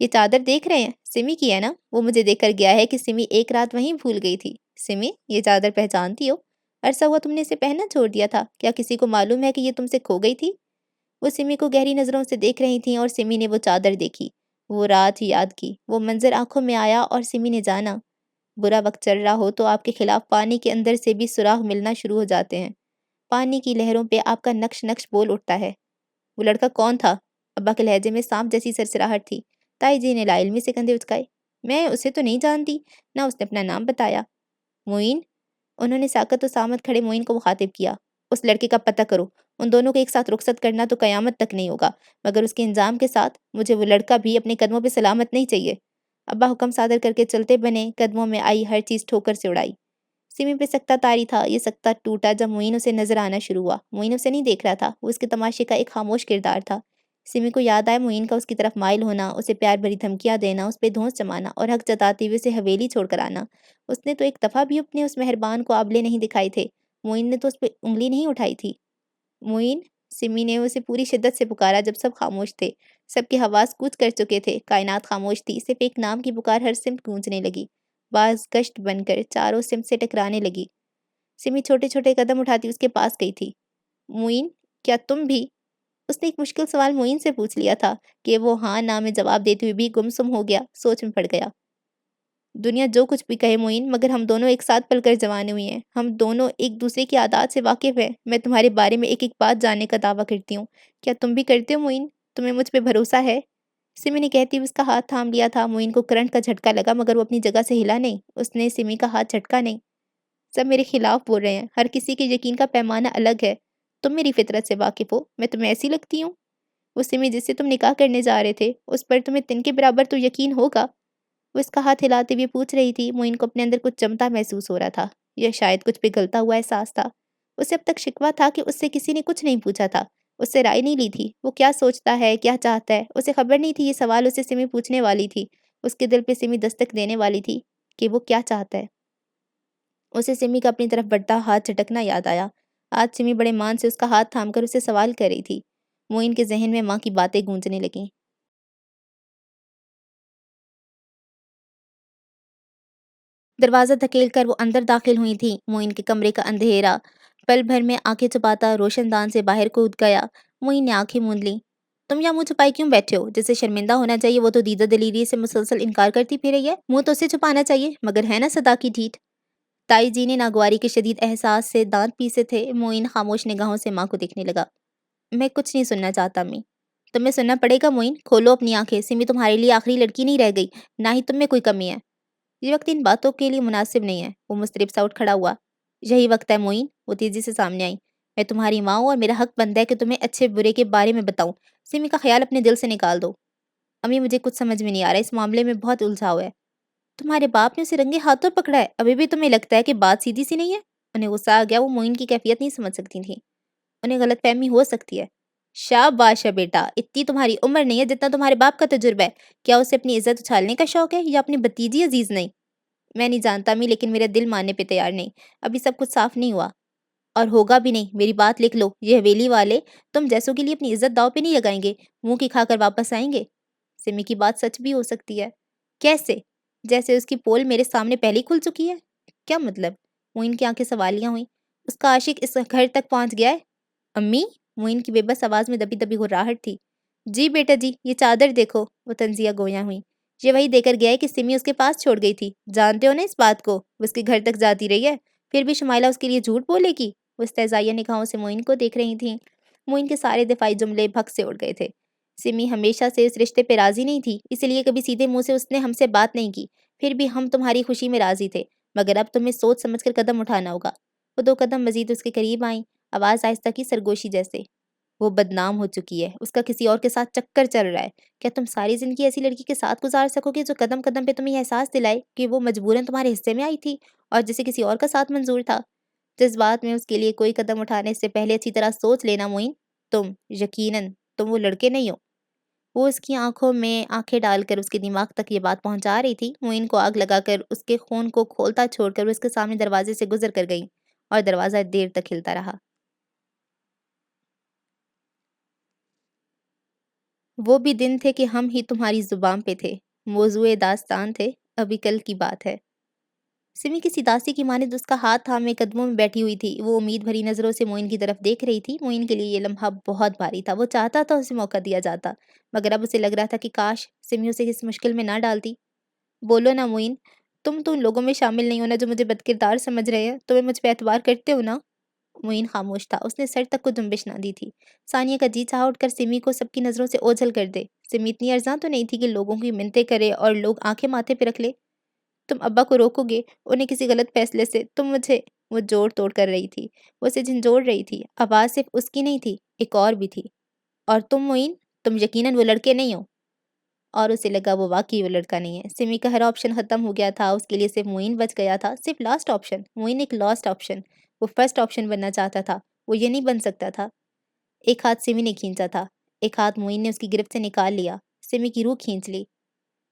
یہ چادر دیکھ رہے ہیں؟ سمی کی ہے نا؟ وہ مجھے دیکھ کر گیا ہے کہ سمی ایک رات وہیں بھول گئی تھی۔ سمی، یہ چادر پہچانتی ہو؟ عرصہ ہوا تم نے اسے پہننا چھوڑ دیا تھا، کیا کسی کو معلوم ہے کہ یہ تم سے کھو گئی تھی؟ وہ سمی کو گہری نظروں سے دیکھ رہی تھیں اور سمی نے وہ چادر دیکھی، وہ رات یاد کی، وہ منظر آنکھوں میں آیا اور سمی نے جانا برا وقت چل رہا ہو تو آپ کے خلاف پانی کے اندر سے بھی سوراخ ملنا شروع ہو جاتے ہیں۔ پانی کی لہروں پہ آپ کا نقش نقش بول اٹھتا ہے۔ وہ لڑکا کون تھا؟ ابا کے لہجے میں سانپ جیسی سرسراہٹ تھی۔ تائی جی نے لاعلمی سے کندھے اچکائے۔ میں اسے تو نہیں جانتی، نہ اس نے اپنا نام بتایا۔ معین، انہوں نے ساکت و سامت کھڑے معین کو مخاطب کیا، اس لڑکے کا پتہ کرو، ان دونوں کو ایک ساتھ رخصت کرنا تو قیامت تک نہیں ہوگا، مگر اس کے انجام کے ساتھ مجھے وہ لڑکا بھی اپنے قدموں پہ سلامت نہیں چاہیے۔ ابا حکم صادر کر کے چلتے بنے، قدموں میں آئی ہر چیز ٹھوکر سے اڑائی۔ سمی پہ سکتہ طاری تھا، یہ سکتہ ٹوٹا جب معین اسے نظر آنا شروع ہوا۔ معین اسے نہیں دیکھ رہا تھا، وہ اس کے تماشے کا ایک خاموش کردار تھا۔ سمی کو یاد آیا معین کا اس کی طرف مائل ہونا، اسے پیار بھری دھمکیاں دینا، اس پہ دھونس جمانا اور حق جتاتے ہوئے اسے حویلی چھوڑ کر آنا۔ اس نے تو ایک دفعہ بھی اپنے اس مہربان کو آبلے نہیں دکھائے تھے، معین نے تو اس پہ انگلی نہیں اٹھائی تھی۔ معین، سمی نے اسے پوری شدت سے پکارا جب سب خاموش تھے، سب کے حواس کوچ کر چکے تھے، کائنات خاموش تھی، صرف ایک نام کی پکار ہر سمت گونجنے لگی، باز گشت بن کر چاروں سمت سے ٹکرانے لگی۔ سمی چھوٹے چھوٹے قدم اٹھاتی اس کے پاس گئی تھی۔ معین، کیا تم بھی؟ اس نے ایک مشکل سوال معین سے پوچھ لیا تھا کہ وہ ہاں نہ میں جواب دیتے ہوئے بھی گمسم ہو گیا، سوچ میں پڑ گیا۔ دنیا جو کچھ بھی کہے معین، مگر ہم دونوں ایک ساتھ پل کر جوان ہوئے ہیں، ہم دونوں ایک دوسرے کی عادات سے واقف ہیں، میں تمہارے بارے میں ایک ایک بات جاننے کا دعویٰ کرتی ہوں، کیا تم بھی کرتے ہو معین؟ تمہیں مجھ پہ بھروسہ ہے؟ سمی نے کہتی ہوئے اس کا ہاتھ تھام لیا تھا۔ معین کو کرنٹ کا جھٹکا لگا مگر وہ اپنی جگہ سے ہلا نہیں، اس نے سمی کا ہاتھ جھٹکا نہیں۔ سب میرے خلاف بول رہے ہیں، ہر کسی کے یقین کا پیمانہ الگ ہے، تم میری فطرت سے واقف ہو، میں تمہیں ایسی لگتی ہوں؟ وہ سمی جس سے تم نکاح کرنے جا رہے تھے، اس پر تمہیں تن کے برابر تو یقین ہوگا؟ وہ اس کا ہاتھ ہلاتے ہوئے پوچھ رہی تھی۔ معین کو اپنے اندر کچھ جمتا محسوس ہو رہا تھا، یہ شاید کچھ پگھلتا ہوا احساس تھا۔ اسے اب تک شکوہ تھا کہ اس سے کسی نے کچھ نہیں پوچھا تھا، اس سے رائے نہیں لی تھی، وہ کیا سوچتا ہے، کیا چاہتا ہے، اسے خبر نہیں تھی یہ سوال اسے سمی پوچھنے والی تھی، اس کے دل پہ سمی دستک دینے والی تھی کہ وہ کیا چاہتا ہے۔ اسے سمی کا اپنی طرف بڑھتا ہاتھ جھٹکنا یاد آیا۔ آج سمی بڑے مان سے اس کا ہاتھ تھام کر اسے سوال کر رہی تھی۔ معین کے ذہن میں ماں کی باتیں گونجنے لگیں۔ دروازہ دھکیل کر وہ اندر داخل ہوئی تھیں۔ معین کے کمرے کا اندھیرا پل بھر میں آنکھیں چباتا روشن دان سے باہر کود گیا۔ معین نے آنکھیں موند لیں۔ تم یہاں منہ چھپائے کیوں بیٹھے ہو؟ جسے شرمندہ ہونا چاہیے وہ تو دیدہ دلیری سے مسلسل انکار کرتی پھر رہی ہے۔ منہ تو اسے چھپانا چاہیے، مگر ہے نا صدا کی ڈھیٹ۔ تائی جی نے ناگواری کے شدید احساس سے دانت پیسے تھے۔ معین خاموش نگاہوں سے ماں کو دیکھنے لگا۔ میں کچھ نہیں سننا چاہتا امی۔ تمہیں سننا پڑے گا معین، کھولو اپنی آنکھیں، سمی تمہارے لیے آخری لڑکی نہیں رہ گئی، نہ ہی تم میں کوئی کمی ہے۔ یہ وقت ان باتوں کے لیے مناسب نہیں ہے۔ وہ مضطرب سا اٹھ کھڑا ہوا۔ یہی وقت ہے معین، وہ تیزی سے سامنے آئی۔ میں تمہاری ماں ہوں اور میرا حق بنتا ہے کہ تمہیں اچھے برے کے بارے میں بتاؤں، سمی کا خیال اپنے دل سے نکال دو۔ امی مجھے کچھ سمجھ میں نہیں آ رہا، اس معاملے میں بہت الجھاؤ ہے۔ تمہارے باپ نے اسے رنگے ہاتھوں پکڑا ہے، ابھی بھی تمہیں لگتا ہے کہ بات سیدھی سی نہیں ہے؟ انہیں غصہ آ گیا، وہ معین کی کیفیت نہیں سمجھ سکتی تھیں۔ انہیں غلط فہمی ہو سکتی ہے۔ شاباش ہے بیٹا، اتنی تمہاری عمر نہیں ہے جتنا تمہارے باپ کا تجربہ ہے، کیا اسے اپنی عزت اچھالنے کا شوق ہے یا اپنی بھتیجی عزیز نہیں؟ میں نہیں جانتا امی، لیکن میرا دل ماننے پہ تیار نہیں، ابھی سب کچھ صاف نہیں ہوا اور ہوگا بھی نہیں۔ میری بات لکھ لو، یہ حویلی والے تم جیسوں کے لیے اپنی عزت داؤ پہ نہیں لگائیں گے، منہ کی کھا کر واپس آئیں گے۔ سمی کی بات سچ بھی ہو سکتی ہے۔ کیسے؟ جیسے اس کی پول میرے سامنے پہلے ہی کھل چکی ہے۔ کیا مطلب؟ معین کی آنکھیں سوالیاں ہوئیں۔ اس کا عاشق اس گھر تک پہنچ گیا ہے؟ امی، معین کی بے بس آواز میں دبی دبی گھراہٹ تھی۔ جی بیٹا جی، یہ چادر دیکھو، وہ طنزیہ گویاں ہوئیں۔ یہ وہی دے کر گیا ہے کہ سمی اس کے پاس چھوڑ گئی تھی، جانتے ہو نا اس بات کو، وہ اس کے گھر تک جاتی رہی ہے، پھر بھی شمائلہ اس کے لیے جھوٹ بولے گی؟ وہ استہزائیہ نگاہوں سے معین کو دیکھ رہی تھیں۔ معین کے سارے دفاعی جملے بھگ سے اڑ گئے تھے۔ سمی ہمیشہ سے اس رشتے پہ راضی نہیں تھی، اسی لیے کبھی سیدھے منہ سے اس نے ہم سے بات نہیں کی، پھر بھی ہم تمہاری خوشی میں راضی تھے، مگر اب تمہیں سوچ سمجھ کر قدم اٹھانا ہوگا۔ وہ 2 قدم مزید اس کے قریب آئیں، آواز آہستہ کی سرگوشی جیسے۔ وہ بدنام ہو چکی ہے، اس کا کسی اور کے ساتھ چکر چل رہا ہے، کیا تم ساری زندگی ایسی لڑکی کے ساتھ گزار سکو گے جو قدم قدم پہ تمہیں یہ احساس دلائے کہ وہ مجبوراً تمہارے حصے میں آئی تھی اور جسے کسی اور کا ساتھ منظور تھا؟ جس بات میں اس کے لیے کوئی قدم اٹھانے سے پہلے اچھی طرح سوچ لینا معین، تم یقیناً تم وہ لڑکے نہیں ہو۔ وہ اس کی آنکھوں میں آنکھیں ڈال کر اس کے دماغ تک یہ بات پہنچا رہی تھی۔ معین کو آگ لگا کر اس کے خون کو کھولتا چھوڑ کر وہ اس کے سامنے دروازے سے گزر کر گئی اور دروازہ دیر تک کھلتا رہا۔ وہ بھی دن تھے کہ ہم ہی تمہاری زبان پہ تھے، موضوع داستان تھے، ابھی کل کی بات ہے۔ سمی کسی داسی کی مانند اس کا ہاتھ تھامے قدموں میں بیٹھی ہوئی تھی۔ وہ امید بھری نظروں سے معین کی طرف دیکھ رہی تھی۔ معین کے لیے یہ لمحہ بہت بھاری تھا۔ وہ چاہتا تھا اسے موقع دیا جاتا، مگر اب اسے لگ رہا تھا کہ کاش سمی اسے اس مشکل میں نہ ڈالتی۔ بولو نا معین، تم تو ان لوگوں میں شامل نہیں ہونا جو مجھے بدکردار سمجھ رہے ہیں۔ تمہیں مجھ پہ اعتبار کرتے ہو نا؟ معین خاموش تھا۔ اس نے سر تک کو جنبش نہ دی تھی۔ ثانیہ کا جی چاہا اٹھ کر سمی کو سب کی نظروں سے اوجھل کر دے۔ سمی اتنی ارزاں تو نہیں تھی کہ لوگوں کی منتیں کرے اور لوگ آنکھیں ماتھے پہ رکھ لے۔ تم ابا کو روکو گے انہیں کسی غلط فیصلے سے؟ تم مجھے… وہ جوڑ توڑ کر رہی تھی، وہ اسے جھنجھوڑ رہی تھی۔ آواز صرف اس کی نہیں تھی، ایک اور بھی تھی۔ اور تم معین، تم یقیناً وہ لڑکے نہیں ہو۔ اور اسے لگا وہ واقعی وہ لڑکا نہیں ہے۔ سمی کا ہر آپشن ختم ہو گیا تھا۔ اس کے لیے صرف معین بچ گیا تھا، صرف لاسٹ آپشن۔ معین ایک لاسٹ آپشن۔ وہ فرسٹ آپشن بننا چاہتا تھا، وہ یہ نہیں بن سکتا تھا۔ ایک ہاتھ سمی نے کھینچا تھا، ایک ہاتھ معین نے اس کی گرفت سے نکال لیا۔ سمی کی روح کھینچ لی۔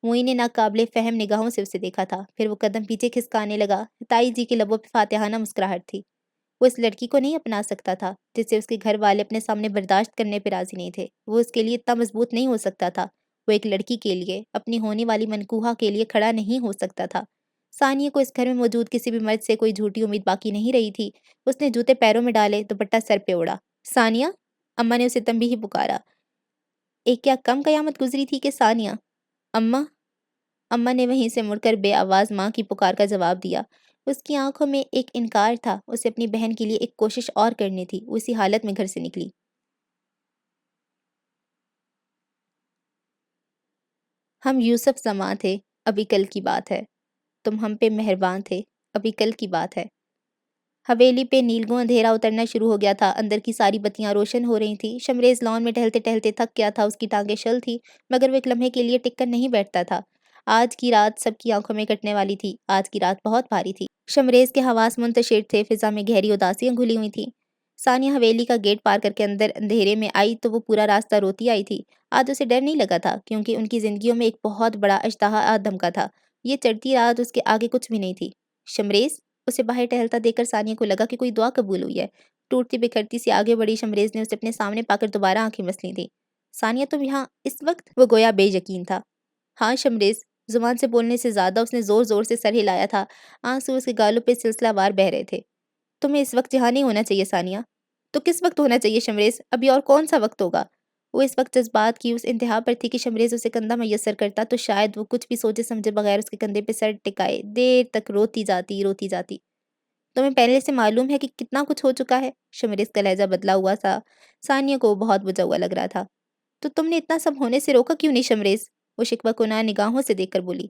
معین نے ناقابل فہم نگاہوں سے اسے دیکھا تھا، پھر وہ قدم پیچھے کھسکانے لگا۔ تائی جی کے لبوں پہ فاتحانہ مسکراہٹ تھی۔ وہ اس لڑکی کو نہیں اپنا سکتا تھا جسے اس کے گھر والے اپنے سامنے برداشت کرنے پہ راضی نہیں تھے۔ وہ اس کے لیے اتنا مضبوط نہیں ہو سکتا تھا۔ وہ ایک لڑکی کے لیے، اپنی ہونے والی منکوہا کے لیے کھڑا نہیں ہو سکتا تھا۔ ثانیہ کو اس گھر میں موجود کسی بھی مرد سے کوئی جھوٹی امید باقی نہیں رہی تھی۔ اس نے جوتے پیروں میں ڈالے، دوپٹہ سر پہ اوڑھا۔ ثانیہ! اماں نے اسے تنبیہی پکارا۔ ایک کیا کم قیامت گزری تھی کہ ثانیہ؟ اماں! اماں نے وہیں سے مڑ کر بے آواز ماں کی پکار کا جواب دیا۔ اس کی آنکھوں میں ایک انکار تھا۔ اسے اپنی بہن کے لیے ایک کوشش اور کرنی تھی۔ وہ اسی حالت میں گھر سے نکلی۔ ہم یوسف زماں تھے، ابھی کل کی بات ہے۔ تم ہم پہ مہربان تھے، ابھی کل کی بات ہے۔ حویلی پہ نیلگوں اندھیرا اترنا شروع ہو گیا تھا۔ اندر کی ساری بتیاں روشن ہو رہی تھیں۔ شمریز لان میں ٹہلتے ٹہلتے تھک گیا تھا۔ اس کی ٹانگیں شل تھی، مگر وہ ایک لمحے کے لیے ٹک کر نہیں بیٹھتا تھا۔ آج کی رات سب کی آنکھوں میں کٹنے والی تھی۔ آج کی رات بہت بھاری تھی۔ شمریز کے حواس منتشر تھے، فضا میں گہری اداسیاں گھلی ہوئی تھیں۔ ثانیہ حویلی کا گیٹ پار کر کے اندر اندھیرے میں آئی تو وہ پورا راستہ روتی آئی تھی۔ آج اسے ڈر نہیں لگا تھا، کیونکہ ان کی زندگیوں میں ایک بہت بڑا اژدہا دھمکا تھا۔ یہ چڑھتی رات اس کے آگے کچھ بھی نہیں تھی۔ شمریز! اسے باہر ٹہلتا دیکھ کر ثانیہ کو لگا کہ کوئی دعا قبول ہوئی ہے۔ ٹوٹتی بکھرتی سی آگے بڑھی شمریز نے اسے اپنے سامنے پا کر دوبارہ آنکھیں مس لی تھیں۔ ثانیہ تم یہاں اس وقت؟ وہ گویا بے یقین تھا۔ ہاں شمریز! زبان سے بولنے سے زیادہ اس نے زور زور سے سر ہلایا تھا۔ آنسو اس کے گالوں پہ سلسلہ وار بہہ رہے تھے۔ تمہیں اس وقت یہاں نہیں ہونا چاہیے ثانیہ۔ تو کس وقت ہونا چاہیے شمریز؟ ابھی اور کون سا وقت ہوگا؟ وہ اس وقت جذبات کی اس انتہا پر تھی کہ شمریز اسے کندھا میسر کرتا تو شاید وہ کچھ بھی سوچے سمجھے بغیر اس کے کندھے پہ سر ٹکائے دیر تک روتی جاتی روتی جاتی۔ تمہیں پہلے سے معلوم ہے کہ کتنا کچھ ہو چکا ہے؟ شمریز کا لہجہ بدلا ہوا تھا۔ ثانیہ کو بہت بجھا ہوا لگ رہا تھا۔ تو تم نے اتنا سب ہونے سے روکا کیوں نہیں شمریز؟ وہ شکوہ کناں نگاہوں سے دیکھ کر بولی۔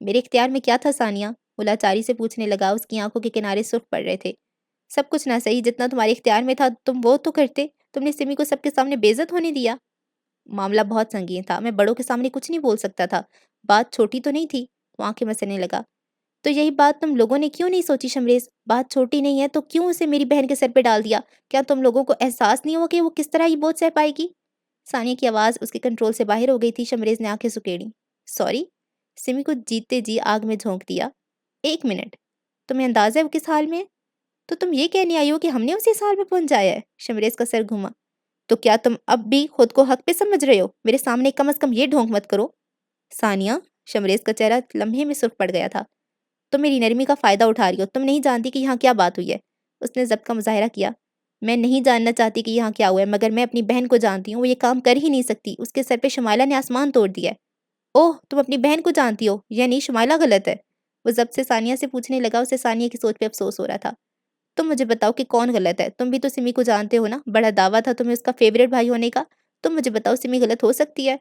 میرے اختیار میں کیا تھا ثانیہ؟ وہ لاچاری سے پوچھنے لگا۔ اس کی آنکھوں کے کنارے سرخ پڑ رہے تھے۔ سب کچھ نہ صحیح، جتنا تمہارے اختیار میں تھا تم وہ تو کرتے۔ تم نے سمی کو سب کے سامنے بے عزت ہونے دیا۔ معاملہ بہت سنگین تھا، میں بڑوں کے سامنے کچھ نہیں بول سکتا تھا۔ بات چھوٹی تو نہیں تھی۔ وہ آنکھیں مسلنے لگا۔ تو یہی بات تم لوگوں نے کیوں نہیں سوچی شمریز؟ بات چھوٹی نہیں ہے تو کیوں اسے میری بہن کے سر پہ ڈال دیا؟ کیا تم لوگوں کو احساس نہیں ہوا کہ وہ کس طرح یہ بوجھ سہ پائے گی؟ ثانیہ کی آواز اس کے کنٹرول سے باہر ہو گئی تھی۔ شمریز نے آنکھیں سکیڑی۔ سوری؟ سمی کو جیتے جی آگ میں جھونک دیا۔ ایک منٹ، تمہیں اندازہ ہے وہ کس حال میں ہے؟ تو تم یہ کہنے آئی ہو کہ ہم نے اسی حال میں پہنچایا ہے؟ شمریز کا سر گھوما۔ تو کیا تم اب بھی خود کو حق پہ سمجھ رہے ہو؟ میرے سامنے کم از کم یہ ڈھونگ مت کرو۔ ثانیہ! شمریز کا چہرہ لمحے میں سرخ پڑ گیا تھا۔ تم میری نرمی کا فائدہ اٹھا رہی ہو۔ تم نہیں جانتی کہ یہاں کیا بات ہوئی ہے۔ اس نے ضبط کا مظاہرہ کیا۔ میں نہیں جاننا چاہتی کہ یہاں کیا ہوا ہے، مگر میں اپنی بہن کو جانتی ہوں۔ وہ یہ کام کر ہی نہیں سکتی۔ اس کے سر پہ شمائلہ نے آسمان توڑ دیا ہے۔ اوہ، تم اپنی بہن کو جانتی ہو؟ یعنی شمائلہ غلط ہے؟ وہ ضبط سے ثانیہ سے پوچھنے لگا۔ اسے ثانیہ کی سوچ پہ افسوس ہو رہا تھا۔ تم مجھے بتاؤ کہ کون غلط ہے؟ تم بھی تو سمی کو جانتے ہو نا؟ بڑا دعویٰ تھا تمہیں اس کا فیوریٹ بھائی ہونے کا۔ تم مجھے بتاؤ سمی غلط ہو سکتی ہے؟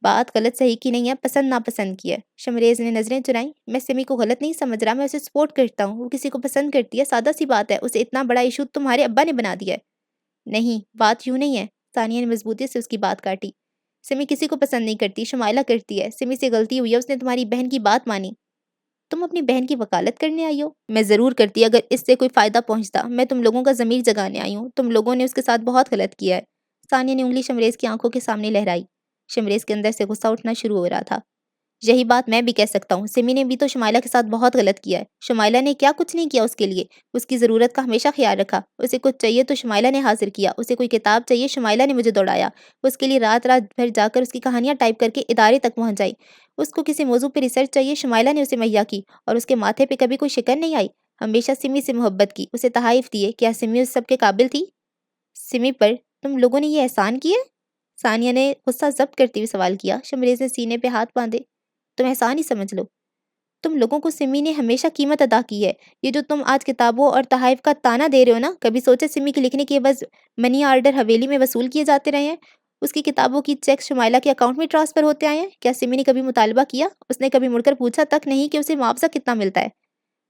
بات غلط صحیح کی نہیں ہے، پسند ناپسند کی ہے۔ شمریز نے نظریں چرائیں۔ میں سمی کو غلط نہیں سمجھ رہا، میں اسے سپورٹ کرتا ہوں۔ وہ کسی کو پسند کرتی ہے، سادہ سی بات ہے۔ اسے اتنا بڑا ایشو تمہارے ابا نے بنا دیا ہے۔ نہیں، بات یوں نہیں ہے۔ ثانیہ نے مضبوطی سے اس کی بات کاٹی۔ سمی کسی کو پسند نہیں کرتی، شمائلہ کرتی ہے۔ سمی سے غلطی ہوئی ہے، اس نے تمہاری بہن کی بات مانی۔ تم اپنی بہن کی وکالت کرنے آئی ہو؟ میں ضرور کرتی اگر اس سے کوئی فائدہ پہنچتا۔ میں تم لوگوں کا ضمیر جگانے آئی ہوں۔ تم لوگوں نے اس کے ساتھ بہت غلط کیا ہے۔ ثانیہ نے انگلی شمریز کی آنکھوں کے سامنے لہرائی۔ شمریز کے اندر سے غصہ اٹھنا شروع ہو رہا تھا۔ یہی بات میں بھی کہہ سکتا ہوں، سمی نے بھی تو شمائلہ کے ساتھ بہت غلط کیا ہے۔ شمائلہ نے کیا کچھ نہیں کیا اس کے لیے، اس کی ضرورت کا ہمیشہ خیال رکھا، اسے کچھ چاہیے تو شمائلہ نے حاضر کیا، اسے کوئی کتاب چاہیے شمائلہ نے مجھے دوڑایا، اس کے لیے رات رات بھر جا کر اس کی کہانیاں ٹائپ کر کے ادارے تک پہنچائی، اس کو کسی موضوع پہ ریسرچ چاہیے شمائلہ نے اسے مہیا کی، اور اس کے ماتھے پہ کبھی کوئی شکن نہیں آئی، ہمیشہ سمی سے محبت کی، اسے تحائف دیے، کیا سمی اس سب کے قابل تھی؟ سمی پر تم لوگوں نے یہ احسان کیے؟ ثانیہ نے غصہ ضبط کرتے ہوئے سوال کیا۔ شمریز نے سینے پہ ہاتھ باندھے۔ تم احسان ہی سمجھ لو، تم لوگوں کو سمی نے ہمیشہ قیمت ادا کی ہے، یہ جو تم آج کتابوں اور تحائف کا تانا دے رہے ہو نا، کبھی سوچے سمی کے لکھنے کے بس منی آرڈر حویلی میں وصول کیے جاتے رہے ہیں، اس کی کتابوں کی چیک شمائلہ کے اکاؤنٹ میں ٹرانسفر ہوتے آئے ہیں؟ کیا سمی نے کبھی مطالبہ کیا؟ اس نے کبھی مڑ کر پوچھا تک نہیں کہ اسے معاوضہ کتنا ملتا ہے؟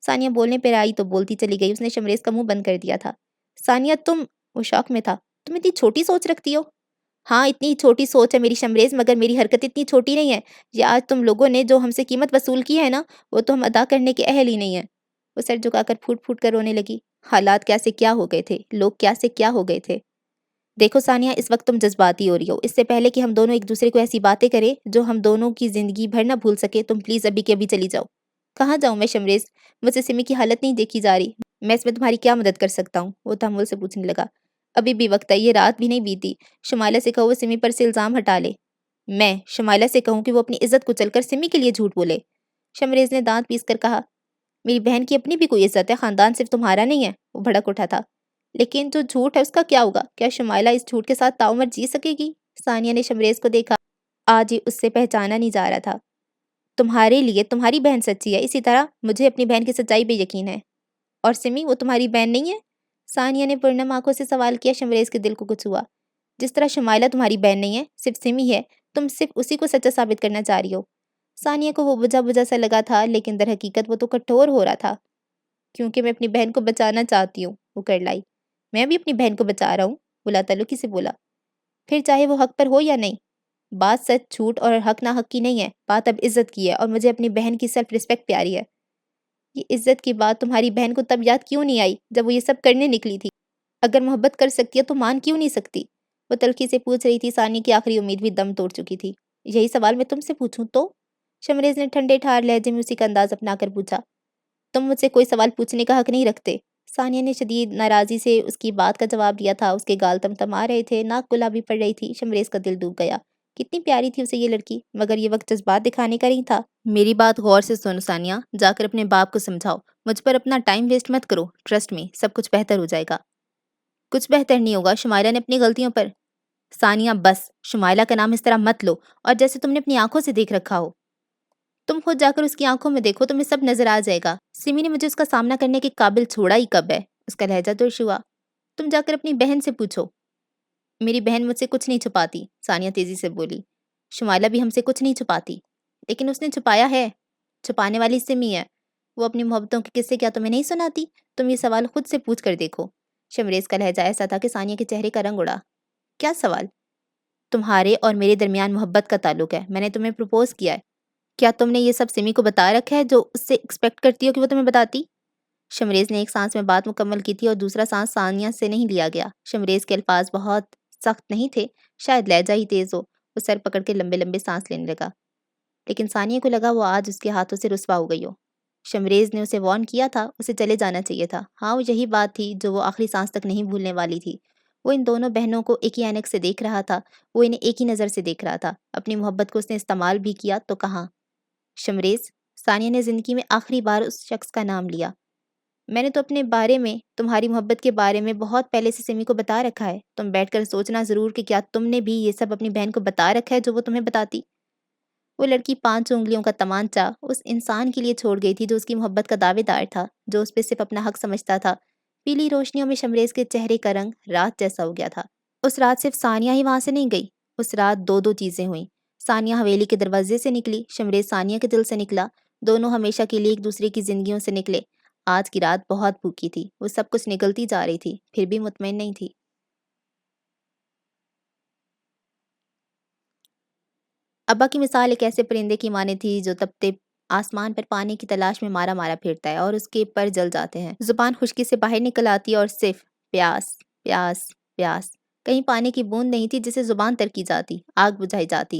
ثانیہ بولنے پہ آئی تو بولتی چلی گئی، اس نے شمریز کا منہ بند کر دیا تھا۔ ثانیہ تم، وہ شوق میں تھا، تم اتنی چھوٹی سوچ رکھتی ہو؟ ہاں اتنی چھوٹی سوچ ہے میری شمریز، مگر میری حرکت اتنی چھوٹی نہیں ہے، یہ آج تم لوگوں نے جو ہم سے قیمت وصول کی ہے نا، وہ تو ہم ادا کرنے کے اہل ہی نہیں ہیں۔ وہ سر جھکا کر پھوٹ پھوٹ کر رونے لگی۔ حالات کیا سے کیا ہو گئے تھے، لوگ کیا سے کیا ہو گئے تھے۔ دیکھو ثانیہ، اس وقت تم جذباتی ہو رہی ہو، اس سے پہلے کہ ہم دونوں ایک دوسرے کو ایسی باتیں کریں جو ہم دونوں کی زندگی بھر نہ بھول سکے، تم پلیز ابھی کے ابھی چلی جاؤ۔ کہاں جاؤں میں شمریز؟ مجھ سے سمی کی حالت نہیں دیکھی جا رہی، میں اس میں تمہاری کیا مدد کر سکتا ہوں؟ وہ تحمل سے پوچھنے لگا۔ ابھی بھی وقت ہے، یہ رات بھی نہیں بیتی، شمائلہ سے کہو وہ سمی پر سے الزام ہٹا لے۔ میں شمائلہ سے کہوں کہ وہ اپنی عزت کو چل کر سمی کے لیے جھوٹ بولے؟ شمریز نے دانت پیس کر کہا۔ میری بہن کی اپنی بھی کوئی عزت ہے، خاندان صرف تمہارا نہیں ہے، وہ بھڑک اٹھا تھا۔ لیکن جو جھوٹ ہے اس کا کیا ہوگا؟ کیا شمائلہ اس جھوٹ کے ساتھ تعمر جی سکے گی؟ ثانیہ نے شمریز کو دیکھا، آج ہی اس سے پہچانا نہیں جا رہا تھا۔ تمہارے لیے تمہاری بہن سچی ہے، اسی طرح مجھے اپنی بہن کی سچائی پہ یقین ہے۔ اور سمی، وہ تمہاری بہن نہیں ہے؟ ثانیہ نے پرنم آنکھوں سے سوال کیا۔ شمریز کے دل کو کچھ ہوا۔ جس طرح شمائلہ تمہاری بہن نہیں ہے، صرف سمی ہے، تم صرف اسی کو سچا ثابت کرنا چاہ رہی ہو۔ ثانیہ کو وہ بجھا بجھا سا لگا تھا، لیکن در حقیقت وہ تو کٹھور ہو رہا تھا۔ کیونکہ میں اپنی بہن کو بچانا چاہتی ہوں، وہ کرلائی۔ میں بھی اپنی بہن کو بچا رہا ہوں، بلا تعلقی سے بولا۔ پھر چاہے وہ حق پر ہو یا نہیں، بات سچ جھوٹ اور حق نہ حق کی نہیں ہے، بات اب عزت کی ہے، اور مجھے اپنی بہن کی سیلف ریسپیکٹ پیاری ہے۔ یہ عزت کی بات تمہاری بہن کو تب یاد کیوں نہیں آئی جب وہ یہ سب کرنے نکلی تھی؟ اگر محبت کر سکتی ہے تو مان کیوں نہیں سکتی؟ وہ تلخی سے پوچھ رہی تھی۔ ثانیہ کی آخری امید بھی دم توڑ چکی تھی۔ یہی سوال میں تم سے پوچھوں تو؟ شمریز نے ٹھنڈے ٹھار لہجے میں اسی کا انداز اپنا کر پوچھا۔ تم مجھ سے کوئی سوال پوچھنے کا حق نہیں رکھتے۔ ثانیہ نے شدید ناراضی سے اس کی بات کا جواب دیا تھا، اس کے گال تمتما رہے تھے، ناک گلابی پڑ رہی تھی۔ شمریز کا دل ڈوب گیا، کتنی پیاری تھی اسے یہ لڑکی، مگر یہ وقت جذبات دکھانے کا نہیں تھا۔ میری بات غور سے سنو ثانیہ، جا کر اپنے باپ کو سمجھاؤ، مجھ پر اپنا ٹائم ویسٹ مت کرو، ٹرسٹ میں سب کچھ بہتر ہو جائے گا۔ کچھ بہتر نہیں ہوگا، شمائلہ نے اپنی غلطیوں پر۔ ثانیہ بس، شمائلہ کا نام اس طرح مت لو، اور جیسے تم نے اپنی آنکھوں سے دیکھ رکھا ہو۔ تم خود جا کر اس کی آنکھوں میں دیکھو، تمہیں سب نظر آ جائے گا۔ سمی نے مجھے اس کا سامنا کرنے کے قابل چھوڑا ہی کب ہے؟ اس کا لہجہ درش ہوا۔ تم جا کر اپنی بہن سے پوچھو۔ میری بہن مجھ سے کچھ نہیں چھپاتی، ثانیہ تیزی سے بولی۔ شمائلہ بھی ہم سے کچھ نہیں چھپاتی، لیکن اس نے چھپایا ہے۔ چھپانے والی سمی ہے، وہ اپنی محبتوں کے قصے کیا تمہیں نہیں سناتی؟ تم یہ سوال خود سے پوچھ کر دیکھو۔ شمریز کا لہجہ ایسا تھا کہ ثانیہ کے چہرے کا رنگ اڑا۔ کیا سوال؟ تمہارے اور میرے درمیان محبت کا تعلق ہے، میں نے تمہیں پروپوز کیا ہے، کیا تم نے یہ سب سمی کو بتا رکھا ہے جو اس سے ایکسپیکٹ کرتی ہو کہ وہ تمہیں بتاتی؟ شمریز نے ایک سانس میں بات مکمل کی تھی اور دوسرا سانس ثانیہ سے نہیں لیا گیا۔ شمریز کے الفاظ بہت سخت نہیں تھے، شاید لہجہ ہی تیز ہو۔ وہ سر پکڑ کے لمبے لمبے سانس لینے لگا، لیکن ثانیہ کو لگا وہ آج اس کے ہاتھوں سے رسوا ہو گئی ہو۔ شمریز نے اسے وارن کیا تھا، اسے چلے جانا چاہیے تھا۔ ہاں، وہ یہی بات تھی جو وہ آخری سانس تک نہیں بھولنے والی تھی۔ وہ ان دونوں بہنوں کو ایک ہی اینک سے دیکھ رہا تھا، وہ انہیں ایک ہی نظر سے دیکھ رہا تھا۔ اپنی محبت کو اس نے استعمال بھی کیا تو کہاں؟ شمریز، ثانیہ نے زندگی میں آخری بار اس شخص کا نام لیا۔ میں نے تو اپنے بارے میں، تمہاری محبت کے بارے میں بہت پہلے سے سمی کو بتا رکھا ہے۔ تم بیٹھ کر سوچنا ضرور کہ کیا تم نے بھی یہ سب اپنی بہن کو بتا رکھا ہے جو وہ تمہیں بتاتی؟ وہ لڑکی 5 انگلیوں کا تمانچہ اس انسان کے لیے چھوڑ گئی تھی جو اس کی محبت کا دعوے دار تھا، جو اس پہ صرف اپنا حق سمجھتا تھا۔ پیلی روشنیوں میں شمریز کے چہرے کا رنگ رات جیسا ہو گیا تھا۔ اس رات صرف ثانیہ ہی وہاں سے نہیں گئی، اس رات دو چیزیں ہوئیں۔ ثانیہ حویلی کے دروازے سے نکلی، شمریز ثانیہ کے دل سے نکلا، دونوں ہمیشہ کے لیے ایک دوسرے کی زندگیوں سے نکلے۔ آج کی رات بہت بھوکی تھی، وہ سب کچھ نگلتی جا رہی تھی، پھر بھی مطمئن نہیں تھی۔ ابا کی مثال ایک ایسے پرندے کی مانے تھی جو تپتے آسمان پر پانی کی تلاش میں مارا مارا پھرتا ہے اور اس کے پر جل جاتے ہیں۔ زبان خشکی سے باہر نکل آتی ہے اور صرف پیاس پیاس پیاس۔ کہیں پانی کی بوند نہیں تھی جسے زبان تر کی جاتی، آگ بجھائی جاتی،